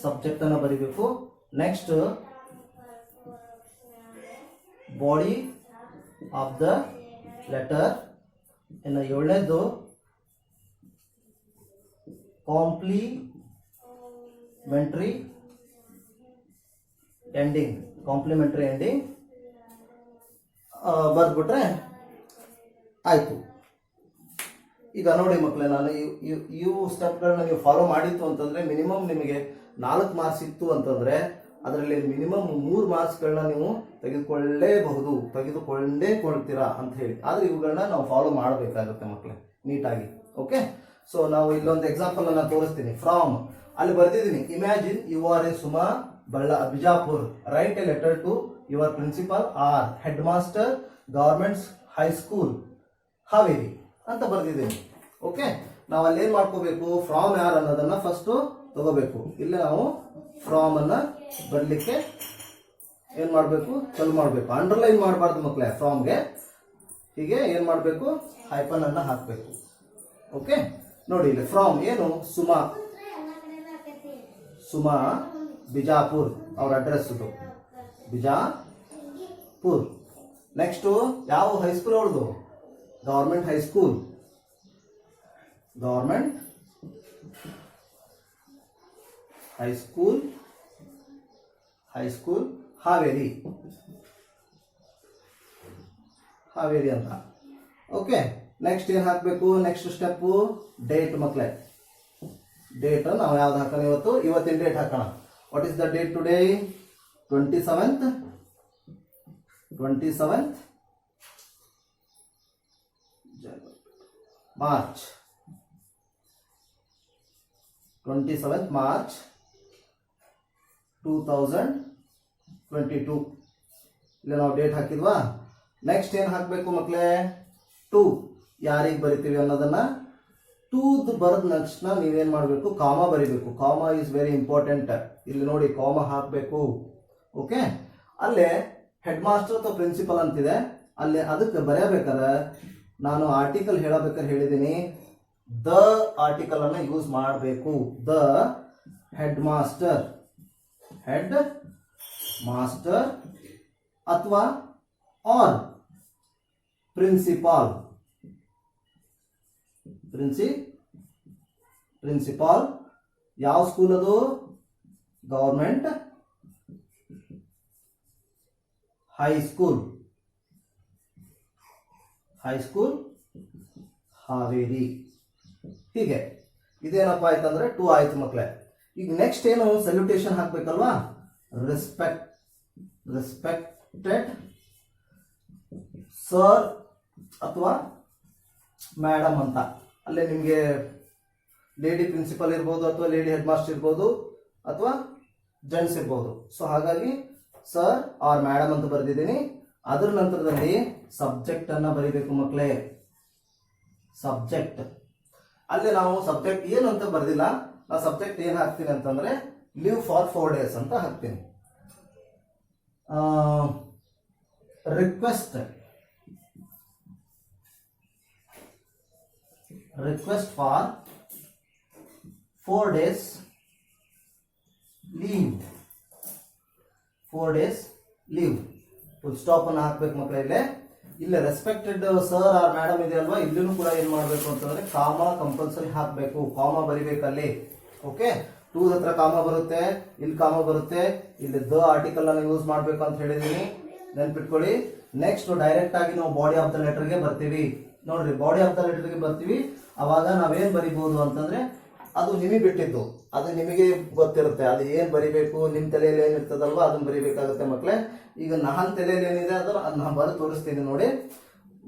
ಸಬ್ಜೆಕ್ಟ್ ಅನ್ನ ಬರಿಬೇಕು. Next body of the letter. ಇನ್ನು ಏಳನೇದು ಕಾಂಪ್ಲಿಮೆಂಟರಿ ಎಂಡಿಂಗ್. ಕಾಂಪ್ಲಿಮೆಂಟರಿ ಎಂಡಿಂಗ್ ಬರ್ದ್ಬಿಟ್ರೆ ಆಯ್ತು. ಈಗ ನೋಡಿ ಮಕ್ಕಳೇ, ನಾನು ಇವು ಸ್ಟೆಪ್ಗಳನ್ನ ನೀವು ಫಾಲೋ ಮಾಡಿತ್ತು ಅಂತಂದ್ರೆ ಮಿನಿಮಮ್ ನಿಮಗೆ 4 ಮಾರ್ಕ್ಸ್ ಇತ್ತು ಅಂತಂದ್ರೆ ಅದರಲ್ಲಿ ಮಿನಿಮಮ್ 3 ಮಾರ್ಕ್ಸ್ಗಳನ್ನ ನೀವು ತೆಗೆದುಕೊಂಡೇ ಕೊಳ್ತೀರಾ ಅಂತ ಹೇಳಿ. ಆದ್ರೆ ಇವುಗಳನ್ನ ನಾವು ಫಾಲೋ ಮಾಡಬೇಕಾಗುತ್ತೆ ಮಕ್ಕಳೇ ನೀಟಾಗಿ. ಓಕೆ, ಸೊ ನಾವು ಇಲ್ಲೊಂದು ಎಕ್ಸಾಂಪಲ್ ಅನ್ನ ತೋರಿಸ್ತೀನಿ. ಫ್ರಾಮ್ ಅಲ್ಲಿ ಬರ್ದಿದ್ದೀನಿ, imagine you are a Suma Bijapur, write a letter to your principal or head master governments high school Haveri ಅಂತ ಬರ್ದಿದ್ದೀನಿ. ಓಕೆ, ನಾವು ಅಲ್ಲಿ ಏನ್ ಮಾಡ್ಕೋಬೇಕು, ಫ್ರಾಮ್ ಯಾರ್ ಅನ್ನೋದನ್ನ ಫಸ್ಟ್ ತಗೋಬೇಕು. ಇಲ್ಲಿ ನಾವು ಫ್ರಾಮ್ ಅನ್ನ ಬರ್ಲಿಕ್ಕೆ ಏನ್ ಮಾಡ್ಬೇಕು, ಚಾಲು ಮಾಡ್ಬೇಕು. ಅಂಡರ್ಲೈನ್ ಮಾಡಬಾರ್ದು ಮಕ್ಕಳೇ. ಫ್ರಾಮ್ಗೆ ಹೀಗೆ ಏನ್ ಮಾಡ್ಬೇಕು, ಹೈಪನ್ ಅನ್ನ ಹಾಕ್ಬೇಕು. ಓಕೆ, ನೋಡಿ ಇಲ್ಲಿ ಫ್ರಾಮ್ ಏನು, ಸುಮಾ ಬಿಜಾಪುರ್, ಅವ್ರ ಅಡ್ರೆಸ್ ಇದು ಬಿಜಾಪುರ್. ನೆಕ್ಸ್ಟ್ ಯಾವ ಹೈಸ್ಕೂಲ್ ಅವ್ರದ್ದು, ಗವರ್ಮೆಂಟ್ ಹೈಸ್ಕೂಲ್, ಹೈಸ್ಕೂಲ್ ಹಾವೇರಿ ಅಂತ. ಓಕೆ, ನೆಕ್ಸ್ಟ್ ಏನ್ ಹಾಕ್ಬೇಕು, ನೆಕ್ಸ್ಟ್ ಸ್ಟೆಪ್ ಡೇಟ್ ಮಕ್ಕಳೇ. ಡೇಟ್ ನಾವು ಯಾವ್ದು ಹಾಕೋಣ, ಇವತ್ತಿನ ಡೇಟ್ ಹಾಕೋಣ. What is the date today, 27th March 2022. ಇಲ್ಲಿ ನಾವು ಡೇಟ್ ಹಾಕಿದ್ವಾ. ನೆಕ್ಸ್ಟ್ ಏನ್ ಹಾಕ್ಬೇಕು ಮಕ್ಕಳೇ, ಟು, ಯಾರಿಗೆ ಬರಿತೀವಿ ಅನ್ನೋದನ್ನ ಟೂದ್ ಬರೆದ ತಕ್ಷಣ ನೀವೇನ್ ಮಾಡ್ಬೇಕು, ಕಾಮ ಬರಿಬೇಕು. ಕಾಮ ಇಸ್ ವೆರಿ ಇಂಪಾರ್ಟೆಂಟ್. ಇಲ್ಲಿ ನೋಡಿ ಕಾಮ ಹಾಕ್ಬೇಕು. ಓಕೆ, ಅಲ್ಲೇ ಹೆಡ್ ಮಾಸ್ಟರ್ ಅಥವಾ ಪ್ರಿನ್ಸಿಪಲ್ ಅಂತಿದೆ, ಅಲ್ಲಿ ಅದಕ್ಕೆ ಬರೆಯಬೇಕಾದ್ರೆ ನಾನು ಆರ್ಟಿಕಲ್ ಹೇಳಬೇಕಾದ್ರೆ ಹೇಳಿದ್ದೀನಿ, ದ ಆರ್ಟಿಕಲ್ ಅನ್ನ ಯೂಸ್ ಮಾಡಬೇಕು. ದ ಹೆಡ್ ಮಾಸ್ಟರ್ ಅಥವಾ ಆರ್ ಪ್ರಿನ್ಸಿಪಾಲ್ ಯಾವ ಸ್ಕೂಲ್ ಅದು, ಗವರ್ಮೆಂಟ್ ಹೈಸ್ಕೂಲ್ ಹಾವೇರಿ. ಹೀಗೆ ಇದೇನಪ್ಪ ಆಯ್ತಂದ್ರೆ 2 ಆಯ್ತು ಮಕ್ಕಳೇ. ಈಗ ನೆಕ್ಸ್ಟ್ ಏನು, ಸಲ್ಯೂಟೇಷನ್ ಹಾಕ್ಬೇಕಲ್ವಾ. ರೆಸ್ಪೆಕ್ಟೆಡ್ ಸರ್ ಅಥವಾ ಮೇಡಮ್ ಅಂತ. ಅಲ್ಲೇ ನಿಮಗೆ ಲೇಡಿ ಪ್ರಿನ್ಸಿಪಲ್ ಇರ್ಬೋದು, ಅಥವಾ ಲೇಡಿ ಹೆಡ್ ಮಾಸ್ಟರ್ ಇರ್ಬೋದು, ಅಥವಾ ಜೆಂಟ್ಸ್ ಇರ್ಬೋದು. ಸೊ ಹಾಗಾಗಿ ಸರ್ ಆರ್ ಮೇಡಮ್ ಅಂತ ಬರೆದಿದ್ದೀನಿ. ಅದರ ನಂತರದಲ್ಲಿ ಸಬ್ಜೆಕ್ಟ್ ಅನ್ನ ಬರೀಬೇಕು ಮಕ್ಕಳೇ. ಸಬ್ಜೆಕ್ಟ್ ಅಲ್ಲಿ ನಾವು ಸಬ್ಜೆಕ್ಟ್ ಏನು ಅಂತ ಬರ್ದಿಲ್ಲ. ನಾ ಸಬ್ಜೆಕ್ಟ್ ಏನ್ ಹಾಕ್ತೀನಿ ಅಂತಂದ್ರೆ ಲಿವ್ ಫಾರ್ 4 days ಅಂತ ಹಾಕ್ತೀನಿ. Request for 4 days leave, 4 days leave. Full stop ಅನ್ನು ಹಾಕ್ಬೇಕು ಮಕ್ಕಳೇ. ಇಲ್ಲೇ ರೆಸ್ಪೆಕ್ಟೆಡ್ ಸರ್ ಆರ್ ಮೇಡಮ್ ಇದೆ ಅಲ್ವಾ, ಇಲ್ಲಿನೂ ಕೂಡ ಏನ್ ಮಾಡಬೇಕು ಅಂತಂದ್ರೆ ಕಾಮ ಕಂಪಲ್ಸರಿ ಹಾಕ್ಬೇಕು, ಕಾಮ ಬರಿಬೇಕಲ್ಲಿ. ಓಕೆ, ಟೂರ್ ಹತ್ರ ಕಾಮ ಬರುತ್ತೆ, ಇಲ್ಲಿ ಕಾಮ ಬರುತ್ತೆ, ಇಲ್ಲಿ ದ ಆರ್ಟಿಕಲ್ ಅನ್ನು ಯೂಸ್ ಮಾಡ್ಬೇಕು ಅಂತ ಹೇಳಿದೀನಿ, ನೆನ್ಪಿಟ್ಕೊಳ್ಳಿ. ನೆಕ್ಸ್ಟ್ ಡೈರೆಕ್ಟ್ ಆಗಿ ನಾವು ಬಾಡಿ ಆಫ್ ದ ಲೆಟರ್ಗೆ ಬರ್ತೀವಿ. ನೋಡ್ರಿ, ಬಾಡಿ ಆಫ್ ದ ಲೆಟರ್ಗೆ ಬರ್ತೀವಿ. ಅವಾಗ ನಾವೇನ್ ಬರಿಬಹುದು ಅಂತಂದ್ರೆ ಅದು ನಿಮಗೆ ಬಿಟ್ಟಿದ್ದು, ಅದು ನಿಮಗೆ ಗೊತ್ತಿರುತ್ತೆ. ಅದು ಏನ್ ಬರಿಬೇಕು, ನಿಮ್ ತಲೆಯಲ್ಲಿ ಏನಿರ್ತದಲ್ವಾ ಅದನ್ನ ಬರಿಬೇಕಾಗುತ್ತೆ ಮಕ್ಕಳೇ. ಈಗ ನನ್ನ ತಲೆಯಲ್ಲಿ ಏನಿದೆ ಅದನ್ನ ನಾನು ಬರೆದು ತೋರಿಸ್ತೀನಿ ನೋಡಿ.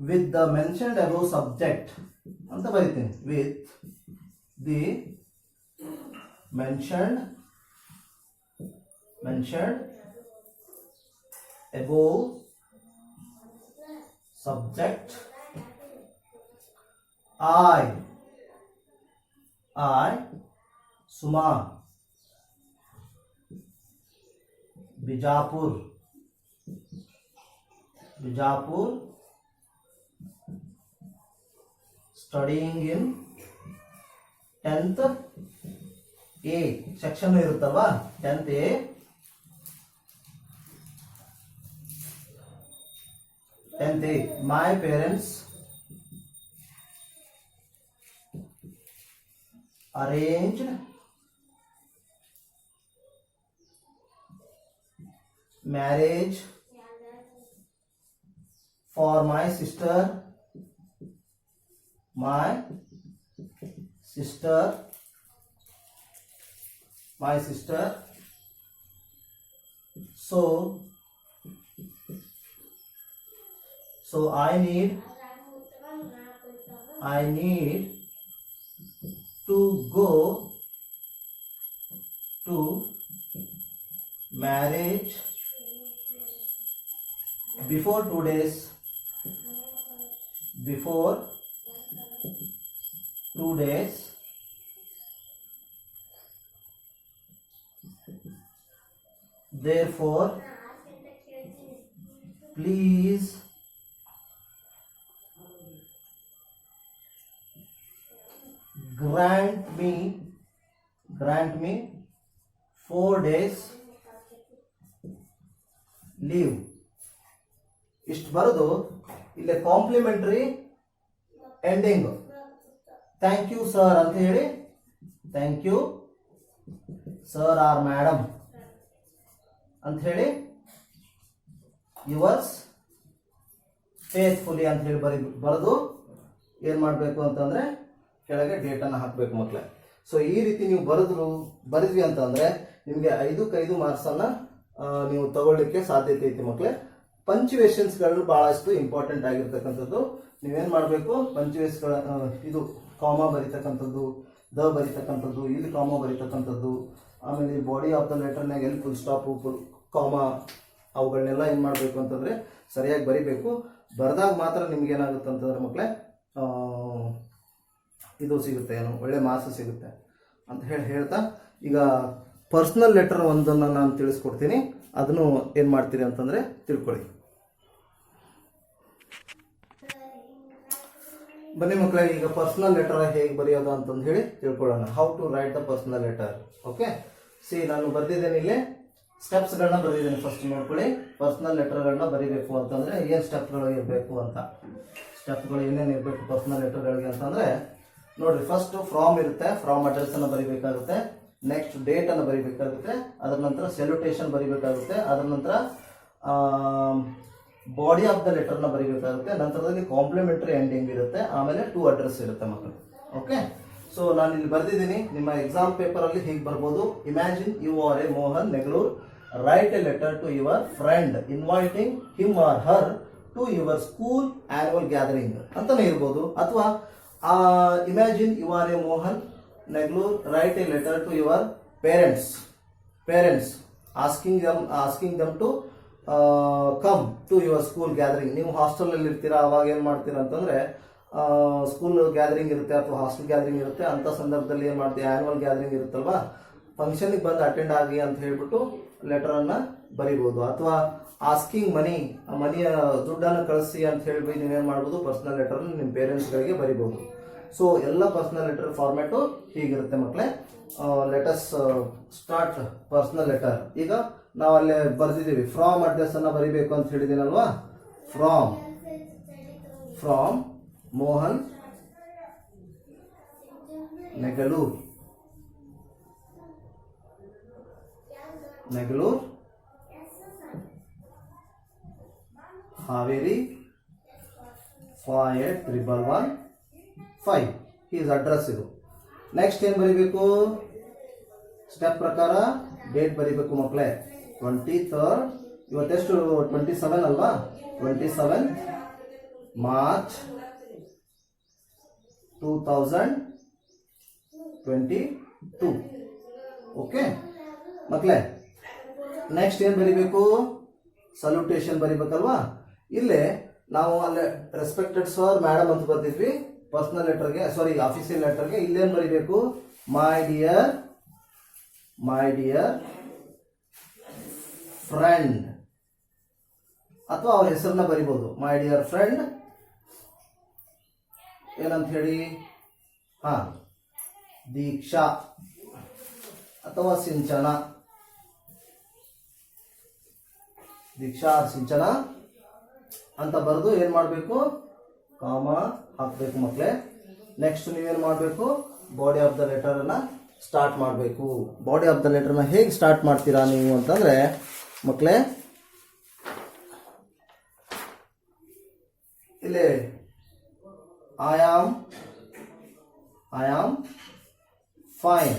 With the mentioned above subject ಅಂತ ಬರಿತೀನಿ. With the mentioned above subject I Suma Bijapur studying in 10th A section ಇರುತ್ತಲ್ವಾ, 10th A. My parents arranged marriage for my sister so I need to go to marriage before 2 days. Therefore, please grant me 4 days leave. ಇಷ್ಟು ಬರೋದು ಇಲ್ಲಿ complimentary ending. Thank you sir ಅಂತ ಹೇಳಿ, thank you sir or madam ಅಂತ ಹೇಳಿ, yours faithfully ಅಂತ ಹೇಳಿ ಬರೆದು ಏನ್ ಮಾಡಬೇಕು ಅಂತಂದ್ರೆ ಕೆಳಗೆ ಡೇಟ್ ಅನ್ನು ಹಾಕಬೇಕು ಮಕ್ಕಳೇ. ಸೊ ಈ ರೀತಿ ನೀವು ಬರೆದ್ವಿ ಅಂತಂದ್ರೆ ನಿಮಗೆ 5ಕ್ಕೆ 5 ಮಾರ್ಕ್ಸ್ ಅನ್ನ ನೀವು ತಗೊಳ್ಳಿಕ್ಕೆ ಸಾಧ್ಯತೆ ಐತಿ ಮಕ್ಕಳೇ. ಪಂಚುವೇಷನ್ಸ್ಗಳು ಬಹಳಷ್ಟು ಇಂಪಾರ್ಟೆಂಟ್ ಆಗಿರ್ತಕ್ಕಂಥದ್ದು. ನೀವೇನ್ ಮಾಡಬೇಕು, ಪಂಚುವೇಷನ್ಗಳ ಇದು ಕಾಮ ಬರಿತಕ್ಕಂಥದ್ದು, ದ ಬರಿತಕ್ಕಂಥದ್ದು, ಇಲ್ಲಿ ಕಾಮ ಬರಿತಕ್ಕಂಥದ್ದು, ಆಮೇಲೆ ಬಾಡಿ ಆಫ್ ದ ಲೆಟರ್ನಾಗ ಎಲ್ಲಿ ಫುಲ್ ಸ್ಟಾಪ್ ಫುಲ್ ಕಾಮ ಅವುಗಳನ್ನೆಲ್ಲ ಏನು ಮಾಡಬೇಕು ಅಂತಂದರೆ ಸರಿಯಾಗಿ ಬರಿಬೇಕು. ಬರೆದಾಗ ಮಾತ್ರ ನಿಮ್ಗೆ ಏನಾಗುತ್ತೆ ಅಂತಂದ್ರೆ ಮಕ್ಕಳೇ ಇದು ಸಿಗುತ್ತೆ, ಏನು ಒಳ್ಳೆ ಮಾರ್ಕ್ಸ್ ಸಿಗುತ್ತೆ ಅಂತ ಹೇಳ್ತಾ, ಈಗ ಪರ್ಸ್ನಲ್ ಲೆಟರ್ ಒಂದನ್ನು ನಾನು ತಿಳಿಸ್ಕೊಡ್ತೀನಿ, ಅದನ್ನು ಏನು ಮಾಡ್ತೀರಿ ಅಂತಂದರೆ ತಿಳ್ಕೊಳ್ಳಿ. ಬನ್ನಿ ಮಕ್ಕಳೇ, ಈಗ ಪರ್ಸನಲ್ ಲೆಟರ್ ಹೇಗೆ ಬರೆಯೋದು ಅಂತಂದು ಹೇಳಿ ತಿಳ್ಕೊಳ್ಳೋಣ. How to write the personal letter. Okay, ನಾನು ಬರೆದಿದ್ದೇನೆ, ಇಲ್ಲಿ ಸ್ಟೆಪ್ಸ್ಗಳನ್ನ ಬರೆದಿದ್ದೇನೆ. ಫಸ್ಟ್ ನೋಡ್ಕೊಳ್ಳಿ, ಪರ್ಸನಲ್ ಲೆಟರ್ಗಳನ್ನ ಬರೀಬೇಕು ಅಂತಂದ್ರೆ ಏನು ಸ್ಟೆಪ್ಗಳು ಇರಬೇಕು ಅಂತ. ಸ್ಟೆಪ್ಗಳು ಏನೇನು ಇರಬೇಕು ಪರ್ಸನಲ್ ಲೆಟರ್ಗಳಿಗೆ ಅಂತಂದ್ರೆ ನೋಡ್ರಿ, ಫಸ್ಟ್ ಫ್ರಾಮ್ ಇರುತ್ತೆ, ಫ್ರಾಮ್ ಅಡ್ರೆಸ್ ಅನ್ನು ಬರೀಬೇಕಾಗುತ್ತೆ. ನೆಕ್ಸ್ಟ್ ಡೇಟ್ ಅನ್ನು ಬರೀಬೇಕಾಗುತ್ತೆ. ಅದರ ನಂತರ ಸೆಲ್ಯುಟೇಷನ್ ಬರೀಬೇಕಾಗುತ್ತೆ. ಅದರ ನಂತರ ಬಾಡಿ ಆಫ್ ದ ಲೆಟರ್ನ ಬರೀಬೇಕಾಗುತ್ತೆ. ನಂತರದಲ್ಲಿ ಕಾಂಪ್ಲಿಮೆಂಟರಿ ಎಂಡಿಂಗ್ ಇರುತ್ತೆ. ಆಮೇಲೆ ಟು ಅಡ್ರೆಸ್ ಇರುತ್ತೆ ಮಕ್ಕಳು. ಓಕೆ, ಸೊ ನಾನು ಇಲ್ಲಿ ಬರೆದಿದ್ದೀನಿ. ನಿಮ್ಮ ಎಕ್ಸಾಮ್ ಪೇಪರ್ ಅಲ್ಲಿ ಹೀಗೆ ಬರ್ಬೋದು. Imagine you are a Mohan Neglur, write a letter to your friend inviting him or her to your school annual gathering ಅಂತಾನೆ ಇರ್ಬೋದು. ಅಥವಾ imagine you are a Mohan Neglur, write a letter to your parents asking them to come to your school gathering. ನೀವು hostel ಅಲ್ಲಿ ಇರ್ತೀರಾ, ಅವಾಗ ಏನ್ ಮಾಡ್ತೀರಾ ಅಂತಂದ್ರೆ ಸ್ಕೂಲ್ ಗ್ಯಾದರಿಂಗ್ ಇರುತ್ತೆ ಅಥವಾ ಹಾಸ್ಟೆಲ್ ಗ್ಯಾದರಿಂಗ್ ಇರುತ್ತೆ. ಅಂತ ಸಂದರ್ಭದಲ್ಲಿ ಏನ್ ಮಾಡ್ತೀವಿ, ಆನ್ಯುವಲ್ ಗ್ಯಾದರಿಂಗ್ ಇರುತ್ತಲ್ವಾ, ಫಂಕ್ಷನ್ಗೆ ಬಂದು ಅಟೆಂಡ್ ಆಗಿ ಅಂತ ಹೇಳ್ಬಿಟ್ಟು ಲೆಟರ್ ಅನ್ನ ಬರಿಬಹುದು. ಅಥವಾ ಆಸ್ಕಿಂಗ್ ಮನಿಯ ದುಡ್ಡನ್ನು ಕಳಿಸಿ ಅಂತ ಹೇಳಿ ನೀವೇನ್ ಮಾಡ್ಬೋದು, ಪರ್ಸನಲ್ ಲೆಟರ್ ನಿಮ್ಮ ಪೇರೆಂಟ್ಸ್ ಗಳಿಗೆ ಬರಿಬಹುದು. ಸೊ ಎಲ್ಲ ಪರ್ಸನಲ್ ಲೆಟರ್ ಫಾರ್ಮ್ಯಾಟು ಹೀಗಿರುತ್ತೆ ಮಕ್ಕಳೇ. Let's start personal letter. ಈಗ ನಾವು ಅಲ್ಲೇ ಬರ್ದಿದ್ದೀವಿ ಫ್ರಾಮ್ ಅಡ್ರೆಸ್ ಅನ್ನ ಬರಿಬೇಕು ಅಂತ ಹೇಳಿದ್ದೀನಲ್ವಾ. From Mohan Negalur Haveri 581115 his address ಇದು. ನೆಕ್ಸ್ಟ್ ಏನು ಬರೀಬೇಕು? ಸ್ಟೆಪ್ ಪ್ರಕಾರ ಡೇಟ್ ಬರೀಬೇಕು ಮಕ್ಕಳೇ. 23rd, ಇವತ್ತೆಷ್ಟು 27 ಅಲ್ವಾ? 27 ಮಾರ್ಚ್ 2022. ಓಕೆ ಮಕ್ಕಳೇ, ನೆಕ್ಸ್ಟ್ ಏನು ಬರೀಬೇಕು? ಸಲ್ಯೂಟೇಷನ್ ಬರೀಬೇಕಲ್ವಾ. ಇಲ್ಲೇ ನಾವು ಅಲ್ಲೇ ರೆಸ್ಪೆಕ್ಟೆಡ್ ಸರ್ ಮೇಡಮ್ ಅಂತ ಬರ್ತಿದ್ವಿ ಪರ್ಸನಲ್ ಲೆಟರ್ಗೆ, ಸಾರಿ ಆಫೀಸಿಯಲ್ ಲೆಟರ್ಗೆ. ಇಲ್ಲೇನು ಬರೀಬೇಕು? ಮೈ ಡಿಯರ್ ಫ್ರೆಂಡ್, ಅಥವಾ ಅವ್ರ ಹೆಸರನ್ನ ಬರಿಬಹುದು. ಮೈ ಡಿಯರ್ ಫ್ರೆಂಡ್ ಏನಂತ ಹೇಳಿ? ದೀಕ್ಷಾ ಅಥವಾ ಸಿಂಚನ, ದೀಕ್ಷಾ ಸಿಂಚನ ಅಂತ ಬರೆದು ಏನ್ ಮಾಡಬೇಕು? ಕಾಮ ಹಾಕಬೇಕು ಮಕ್ಕಳೇ. ನೆಕ್ಸ್ಟ್ ನೀವೇನು ಮಾಡಬೇಕು? ಬಾಡಿ ಆಫ್ ದ ಲೆಟರ್ ಅನ್ನ ಸ್ಟಾರ್ಟ್ ಮಾಡಬೇಕು. ಬಾಡಿ ಆಫ್ ದ ಲೆಟರ್ನ ಹೇಗೆ ಸ್ಟಾರ್ಟ್ ಮಾಡ್ತೀರಾ ನೀವು ಅಂತಂದ್ರೆ ಮಕ್ಕಳೇ, ಇಲ್ಲಿ I am fine,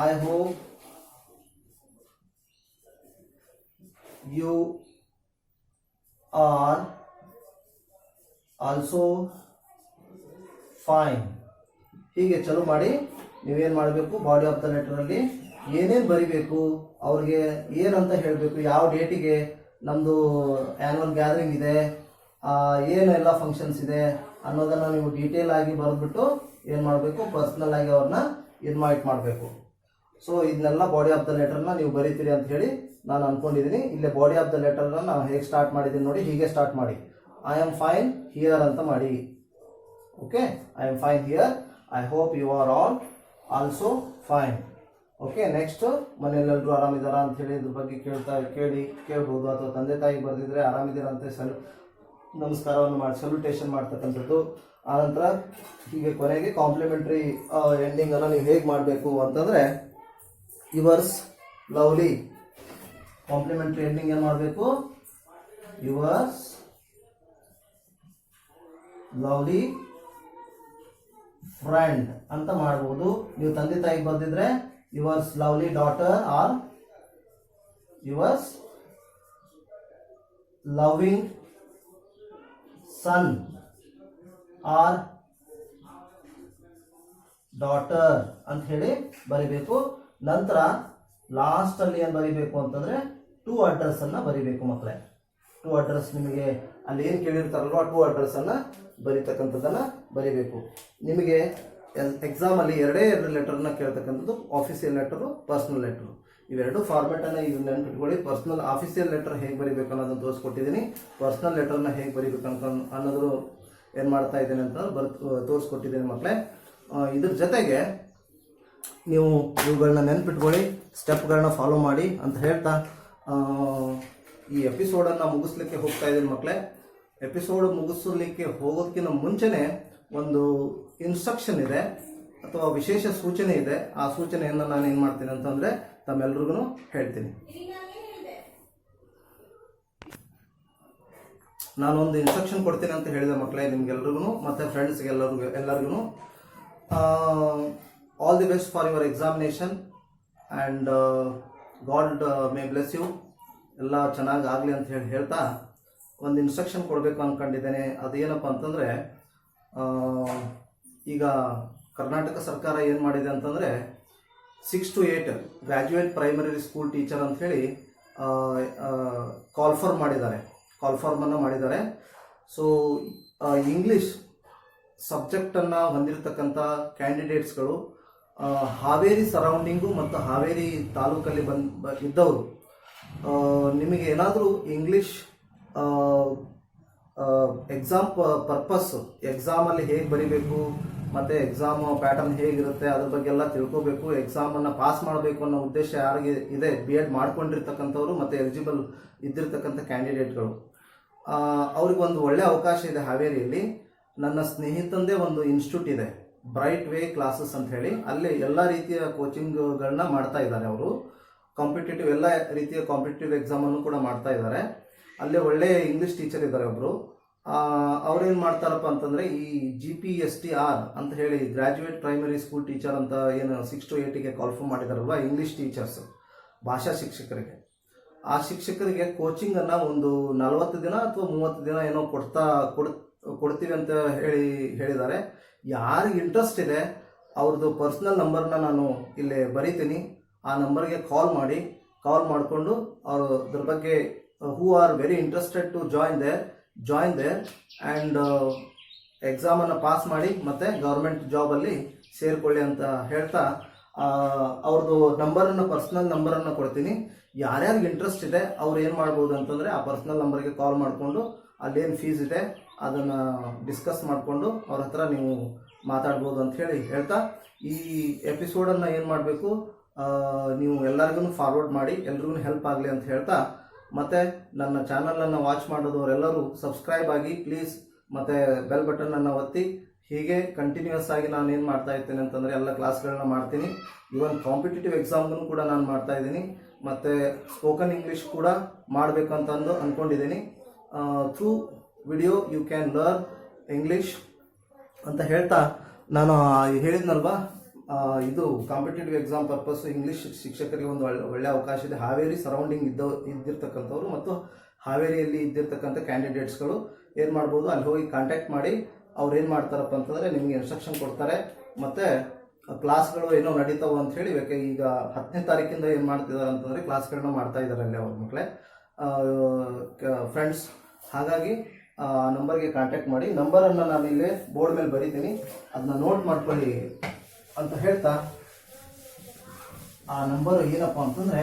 I hope you are also fine. ಹೀಗೆ ಚಲೋ ಮಾಡಿ ನೀವೇನು ಮಾಡಬೇಕು? ಬಾಡಿ ಆಫ್ ದ ಲೆಟರ್ ಅಲ್ಲಿ ಏನೇನು ಬರಿಬೇಕು, ಅವ್ರಿಗೆ ಏನಂತ ಹೇಳಬೇಕು, ಯಾವ ಡೇಟಿಗೆ ನಮ್ಮದು ಆ್ಯನ್ಯುವಲ್ ಗ್ಯಾದರಿಂಗ್ ಇದೆ, ಏನು ಎಲ್ಲ ಫಂಕ್ಷನ್ಸ್ ಇದೆ ಅನ್ನೋದನ್ನು ನೀವು ಡೀಟೇಲ್ ಆಗಿ ಬರೆದ್ಬಿಟ್ಟು ಏನು ಮಾಡಬೇಕು? ಪರ್ಸ್ನಲ್ ಆಗಿ ಅವ್ರನ್ನ ಇನ್ವೈಟ್ ಮಾಡಬೇಕು. ಸೊ ಇದನ್ನೆಲ್ಲ ಬಾಡಿ ಆಫ್ ದ ಲೆಟರ್ನ ನೀವು ಬರೀತೀರಿ ಅಂತ ಹೇಳಿ ನಾನು ಅನ್ಕೊಂಡಿದ್ದೀನಿ. ಇಲ್ಲೇ ಬಾಡಿ ಆಫ್ ದ ಲೆಟರ್ನ ನಾವು ಹೇಗೆ ಸ್ಟಾರ್ಟ್ ಮಾಡಿದ್ದೀನಿ ನೋಡಿ, ಹೀಗೆ ಸ್ಟಾರ್ಟ್ ಮಾಡಿ. ಐ ಆಮ್ ಫೈನ್ ಹಿಯರ್ ಅಂತ ಮಾಡಿ. Okay, I am fine here, I hope you are all also fine. Okay, next ಮನೆಯಲ್ಲೆಲ್ಲರೂ ಆರಾಮಿದಾರ ಅಂತ ಹೇಳಿ ಇದ್ರ ಬಗ್ಗೆ ಕೇಳ್ಬೋದು. ಅಥವಾ ತಂದೆ ತಾಯಿ ಬರೆದಿದ್ರೆ ಆರಾಮಿದ್ದೀರಂತೆ ನಮಸ್ಕಾರವನ್ನು ಮಾಡಿ ಸಲ್ಯೂಟೇಷನ್ ಮಾಡ್ತಕ್ಕಂಥದ್ದು. ಆನಂತರ ಹೀಗೆ ಕೊನೆಗೆ ಕಾಂಪ್ಲಿಮೆಂಟ್ರಿ ಎಂಡಿಂಗ್ ಅನ್ನು ನೀವು ಹೇಗೆ ಮಾಡಬೇಕು ಅಂತಂದ್ರೆ ಯುವರ್ಸ್ ಲವ್ಲಿ. ಕಾಂಪ್ಲಿಮೆಂಟ್ರಿ ಎಂಡಿಂಗ್ ಏನು ಮಾಡಬೇಕು? ಯುವರ್ಸ್ ಲವ್ಲಿ ಫ್ರೆಂಡ್ ಅಂತ ಮಾಡಬಹುದು. ನೀವು ತಂದೆ ತಾಯಿಗೆ ಬಂದಿದ್ರೆ yours lovely daughter or yours loving son or daughter ಅಂತ ಹೇಳಿ ಬರಿಬೇಕು. ನಂತರ ಲಾಸ್ಟ್ ಅಲ್ಲಿ ಏನು ಬರಿಬೇಕು ಅಂತಂದ್ರೆ ಟು ಅಡ್ರೆಸ್ ಅನ್ನ ಬರಿಬೇಕು ಮಕ್ಕಳೇ. ಟು ಅಡ್ರೆಸ್ ನಿಮಗೆ ಅಲ್ಲಿ ಏನು ಕೇಳಿರ್ತಾರಲ್ವಾ, ಟು ಅಡ್ರೆಸ್ ಅನ್ನ ಬರೀತಕ್ಕಂಥದ್ದನ್ನ ಬರಿಬೇಕು. ನಿಮಗೆ ಎಕ್ಸಾಮ್ ಅಲ್ಲಿ ಎರಡೇ ಲೆಟರ್ನ ಕೇಳ್ತಕ್ಕಂಥದ್ದು, ಆಫೀಸಿಯಲ್ ಲೆಟರು, ಪರ್ಸನಲ್ ಲೆಟರು. ಇವೆರಡು ಫಾರ್ಮೆಟ್ ಅನ್ನ ಈಗ ನೆನ್ಪಿಟ್ಕೊಳ್ಳಿ. ಪರ್ಸನಲ್ ಆಫೀಸಿಯಲ್ ಲೆಟರ್ ಹೇಗೆ ಬರಿಬೇಕು ಅನ್ನೋದನ್ನ ತೋರಿಸ್ಕೊಟ್ಟಿದ್ದೀನಿ. ಪರ್ಸನಲ್ ಲೆಟರ್ನ ಹೇಗೆ ಬರಿಬೇಕು ಅನ್ನೋದು ಏನು ಮಾಡ್ತಾ ಇದ್ದೇನೆ ಅಂತ ತೋರಿಸ್ಕೊಟ್ಟಿದ್ದೀನಿ ಮಕ್ಕಳೇ. ಇದ್ರ ಜೊತೆಗೆ ನೀವು ಇವುಗಳನ್ನ ನೆನ್ಪಿಟ್ಕೊಳ್ಳಿ, ಸ್ಟೆಪ್ಗಳನ್ನ ಫಾಲೋ ಮಾಡಿ ಅಂತ ಹೇಳ್ತಾ ಈ ಎಪಿಸೋಡನ್ನು ಮುಗಿಸ್ಲಿಕ್ಕೆ ಹೋಗ್ತಾ ಇದ್ದೀನಿ ಮಕ್ಕಳೇ. ಎಪಿಸೋಡ್ ಮುಗಿಸಲಿಕ್ಕೆ ಹೋಗೋದಕ್ಕಿಂತ ಮುಂಚೆನೆ ಒಂದು ಇನ್ಸ್ಟ್ರಕ್ಷನ್ ಇದೆ ಅಥವಾ ವಿಶೇಷ ಸೂಚನೆ ಇದೆ. ಆ ಸೂಚನೆಯನ್ನು ನಾನು ಏನು ಮಾಡ್ತೀನಿ ಅಂತಂದರೆ ತಮ್ಮೆಲ್ರಿಗೂ ಹೇಳ್ತೀನಿ. ನಾನೊಂದು ಇನ್ಸ್ಟ್ರಕ್ಷನ್ ಕೊಡ್ತೀನಿ ಅಂತ ಹೇಳಿದೆ ಮಕ್ಕಳೇ ನಿಮ್ಗೆಲ್ರಿಗೂ ಮತ್ತು ಫ್ರೆಂಡ್ಸ್ಗೆ ಎಲ್ಲರಿಗೂ. All the best for your examination and God may bless you. ಎಲ್ಲ ಚೆನ್ನಾಗಿ ಆಗಲಿ ಅಂತ ಹೇಳ್ತಾ ಒಂದು ಇನ್ಸ್ಟ್ರಕ್ಷನ್ ಕೊಡಬೇಕು ಅಂದ್ಕೊಂಡಿದ್ದೇನೆ. ಅದೇನಪ್ಪ ಅಂತಂದರೆ, ಈಗ ಕರ್ನಾಟಕ ಸರ್ಕಾರ ಏನು ಮಾಡಿದೆ ಅಂತಂದರೆ 6 to 8 graduate primary school teacher ಅಂತ ಹೇಳಿ ಕಾಲ್ ಫಾರ್ಮನ್ನು ಮಾಡಿದ್ದಾರೆ. ಸೊ ಇಂಗ್ಲೀಷ್ ಸಬ್ಜೆಕ್ಟನ್ನು ಹೊಂದಿರತಕ್ಕಂಥ ಕ್ಯಾಂಡಿಡೇಟ್ಸ್ಗಳು ಹಾವೇರಿ ಸರೌಂಡಿಂಗು ಮತ್ತು ಹಾವೇರಿ ತಾಲೂಕಲ್ಲಿ ಇದ್ದವರು ನಿಮಗೆ ಏನಾದರೂ ಇಂಗ್ಲೀಷ್ ಎಕ್ಸಾಮ್ ಪರ್ಪಸ್, ಎಕ್ಸಾಮಲ್ಲಿ ಹೇಗೆ ಬರಿಬೇಕು ಮತ್ತು ಎಕ್ಸಾಮ್ ಪ್ಯಾಟರ್ನ್ ಹೇಗಿರುತ್ತೆ ಅದ್ರ ಬಗ್ಗೆ ಎಲ್ಲ ತಿಳ್ಕೋಬೇಕು, ಎಕ್ಸಾಮನ್ನು ಪಾಸ್ ಮಾಡಬೇಕು ಅನ್ನೋ ಉದ್ದೇಶ ಯಾರಿಗೆ ಇದೆ, ಬಿ ಎಡ್ ಮಾಡ್ಕೊಂಡಿರ್ತಕ್ಕಂಥವ್ರು ಮತ್ತು ಎಲಿಜಿಬಲ್ ಇದ್ದಿರ್ತಕ್ಕಂಥ ಕ್ಯಾಂಡಿಡೇಟ್ಗಳು, ಅವ್ರಿಗೆ ಒಂದು ಒಳ್ಳೆಯ ಅವಕಾಶ ಇದೆ ಹಾವೇರಿಯಲ್ಲಿ. ನನ್ನ ಸ್ನೇಹಿತಂದೇ ಒಂದು ಇನ್ಸ್ಟಿಟ್ಯೂಟ್ ಇದೆ, ಬ್ರೈಟ್ ವೇ ಕ್ಲಾಸಸ್ ಅಂತ ಹೇಳಿ. ಅಲ್ಲಿ ಎಲ್ಲ ರೀತಿಯ ಕೋಚಿಂಗ್ಗಳನ್ನ ಮಾಡ್ತಾ ಇದ್ದಾರೆ ಅವರು. ಕಾಂಪಿಟೇಟಿವ್ ಎಲ್ಲ ರೀತಿಯ ಕಾಂಪಿಟೇಟಿವ್ ಎಕ್ಸಾಮನ್ನು ಕೂಡ ಮಾಡ್ತಾ ಇದ್ದಾರೆ. ಅಲ್ಲೇ ಒಳ್ಳೆಯ ಇಂಗ್ಲೀಷ್ ಟೀಚರ್ ಇದ್ದಾರೆ ಒಬ್ಬರು. ಅವ್ರೇನು ಮಾಡ್ತಾರಪ್ಪ ಅಂತಂದರೆ ಈ GPSTR ಅಂತ ಹೇಳಿ ಗ್ರ್ಯಾಜುಯೇಟ್ ಪ್ರೈಮರಿ ಸ್ಕೂಲ್ ಟೀಚರ್ ಅಂತ ಏನು 6 to 8ಗೆ ಕಾಲ್ಫಾರ್ಮ್ ಮಾಡಿದಾರಲ್ವ, ಇಂಗ್ಲೀಷ್ ಟೀಚರ್ಸ್, ಭಾಷಾ ಶಿಕ್ಷಕರಿಗೆ, ಆ ಶಿಕ್ಷಕರಿಗೆ ಕೋಚಿಂಗನ್ನು ಒಂದು 40 ದಿನ ಅಥವಾ 30 ದಿನ ಏನೋ ಕೊಡ್ತೀವಿ ಅಂತ ಹೇಳಿದ್ದಾರೆ. ಯಾರಿಗೆ ಇಂಟ್ರೆಸ್ಟ್ ಇದೆ ಅವ್ರದ್ದು ಪರ್ಸ್ನಲ್ ನಂಬರ್ನ ನಾನು ಇಲ್ಲಿ ಬರೀತೀನಿ. ಆ ನಂಬರ್ಗೆ ಕಾಲ್ ಮಾಡಿಕೊಂಡು ಅವರು ಅದ್ರ ಬಗ್ಗೆ who are very interested to join there and ಎಕ್ಸಾಮನ್ನು ಪಾಸ್ ಮಾಡಿ ಮತ್ತು ಗೌರ್ಮೆಂಟ್ ಜಾಬಲ್ಲಿ ಸೇರಿಕೊಳ್ಳಿ ಅಂತ ಹೇಳ್ತಾ ಅವ್ರದ್ದು ಪರ್ಸ್ನಲ್ ನಂಬರನ್ನು ಕೊಡ್ತೀನಿ. ಯಾರ್ಯಾರಿಗೆ ಇಂಟ್ರೆಸ್ಟ್ ಇದೆ ಅವ್ರು ಏನು ಮಾಡ್ಬೋದು ಅಂತಂದರೆ ಆ ಪರ್ಸ್ನಲ್ ನಂಬರ್ಗೆ ಕಾಲ್ ಮಾಡಿಕೊಂಡು ಅಲ್ಲೇನು ಫೀಸ್ ಇದೆ ಅದನ್ನು ಡಿಸ್ಕಸ್ ಮಾಡಿಕೊಂಡು ಅವ್ರ ಹತ್ರ ನೀವು ಮಾತಾಡ್ಬೋದು ಅಂತ ಹೇಳ್ತಾ, ಈ ಎಪಿಸೋಡನ್ನು ಏನು ಮಾಡಬೇಕು, ನೀವು ಎಲ್ಲರಿಗೂ ಫಾರ್ವರ್ಡ್ ಮಾಡಿ, ಎಲ್ರಿಗೂ ಹೆಲ್ಪ್ ಆಗಲಿ ಅಂತ ಹೇಳ್ತಾ, ಮತ್ತು ನನ್ನ ಚಾನಲನ್ನು ವಾಚ್ ಮಾಡೋದವರೆಲ್ಲರೂ ಸಬ್ಸ್ಕ್ರೈಬ್ ಆಗಿ ಪ್ಲೀಸ್, ಮತ್ತು ಬೆಲ್ ಬಟನನ್ನು ಒತ್ತಿ. ಹೀಗೆ ಕಂಟಿನ್ಯೂಸ್ ಆಗಿ ನಾನು ಏನು ಮಾಡ್ತಾ ಇರ್ತೇನೆ ಅಂತಂದರೆ ಎಲ್ಲ ಕ್ಲಾಸ್ಗಳನ್ನ ಮಾಡ್ತೀನಿ. ಇವನ್ ಕಾಂಪಿಟೇಟಿವ್ ಎಕ್ಸಾಮ್ಗೂ ಕೂಡ ನಾನು ಮಾಡ್ತಾ ಇದ್ದೀನಿ, ಮತ್ತು ಸ್ಪೋಕನ್ ಇಂಗ್ಲೀಷ್ ಕೂಡ ಮಾಡಬೇಕಂತ ಅಂದ್ಕೊಂಡಿದ್ದೀನಿ. Through video you can learn English ಅಂತ ಹೇಳ್ತಾ, ನಾನು ಹೇಳಿದ್ನಲ್ವಾ, ಇದು ಕಾಂಪಿಟೇಟಿವ್ ಎಕ್ಸಾಮ್ ಪರ್ಪಸ್ ಇಂಗ್ಲೀಷ್ ಶಿಕ್ಷಕರಿಗೆ ಒಂದು ಒಳ್ಳೆ ಅವಕಾಶ ಇದೆ. ಹಾವೇರಿ ಸರೌಂಡಿಂಗ್ ಇದ್ದಿರ್ತಕ್ಕಂಥವ್ರು ಮತ್ತು ಹಾವೇರಿಯಲ್ಲಿ ಇದ್ದಿರ್ತಕ್ಕಂಥ ಕ್ಯಾಂಡಿಡೇಟ್ಸ್ಗಳು ಏನು ಮಾಡ್ಬೋದು, ಅಲ್ಲಿ ಹೋಗಿ ಕಾಂಟ್ಯಾಕ್ಟ್ ಮಾಡಿ ಅವ್ರು ಏನು ಮಾಡ್ತಾರಪ್ಪ ಅಂತಂದರೆ ನಿಮಗೆ ಇನ್ಸ್ಟ್ರಕ್ಷನ್ ಕೊಡ್ತಾರೆ. ಮತ್ತು ಕ್ಲಾಸ್ಗಳು ಏನೋ ನಡೀತಾವೆ ಅಂತ ಹೇಳಿ ಈಗ 10ನೇ ತಾರೀಕಿಂದ ಏನು ಮಾಡ್ತಿದ್ದಾರೆ ಅಂತಂದರೆ ಕ್ಲಾಸ್ಗಳನ್ನ ಮಾಡ್ತಾ ಇದ್ದಾರೆ ಅಲ್ಲಿ ಅವ್ರ ಮಕ್ಕಳೇ ಫ್ರೆಂಡ್ಸ್. ಹಾಗಾಗಿ ನಂಬರ್ಗೆ ಕಾಂಟ್ಯಾಕ್ಟ್ ಮಾಡಿ. ನಂಬರನ್ನು ನಾನು ಇಲ್ಲೇ ಬೋರ್ಡ್ ಮೇಲೆ ಬರೀತೀನಿ, ಅದನ್ನ ನೋಟ್ ಮಾಡ್ಕೊಳ್ಳಿ ಅಂತ ಹೇಳ್ತಾ, ಆ ನಂಬರ್ ಏನಪ್ಪ ಅಂತಂದರೆ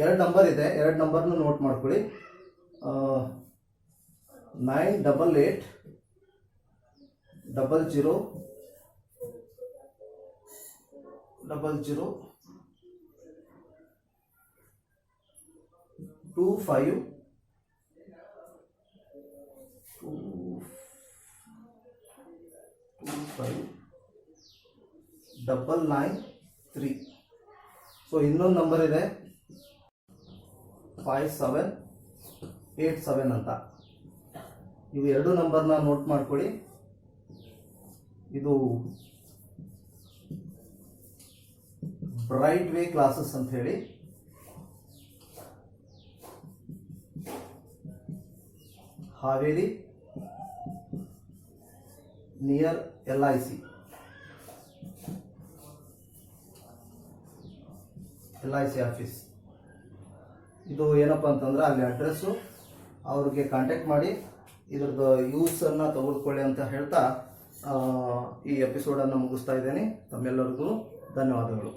2 ನಂಬರ್ ಇದೆ, 2 ನಂಬರ್ನು ನೋಟ್ ಮಾಡ್ಕೊಳ್ಳಿ. 988 00 00 25 993. ಸೊ ಇನ್ನೊಂದು ನಂಬರ್ ಇದೆ 5787 ಅಂತ. ಇವು 2 ನಂಬರ್ನ ನೋಟ್ ಮಾಡ್ಕೊಳ್ಳಿ. ಇದು ಬ್ರೈಟ್ ವೇ ಕ್ಲಾಸಸ್ ಅಂತ ಹೇಳಿ ಹಾವೇರಿ ನಿಯರ್ LIC ಆಫೀಸ್. ಇದು ಏನಪ್ಪ ಅಂತಂದ್ರೆ ಅಲ್ಲಿ ಅಡ್ರೆಸ್ಸು, ಅವ್ರಿಗೆ ಕಾಂಟ್ಯಾಕ್ಟ್ ಮಾಡಿ ಇದ್ರದ್ದು ಯೂಸನ್ನು ತೆಗೆದುಕೊಳ್ಳಿ ಅಂತ ಹೇಳ್ತಾ ಈ ಎಪಿಸೋಡನ್ನು ಮುಗಿಸ್ತಾ ಇದ್ದೇನೆ. ತಮ್ಮೆಲ್ಲರಿಗೂ ಧನ್ಯವಾದಗಳು.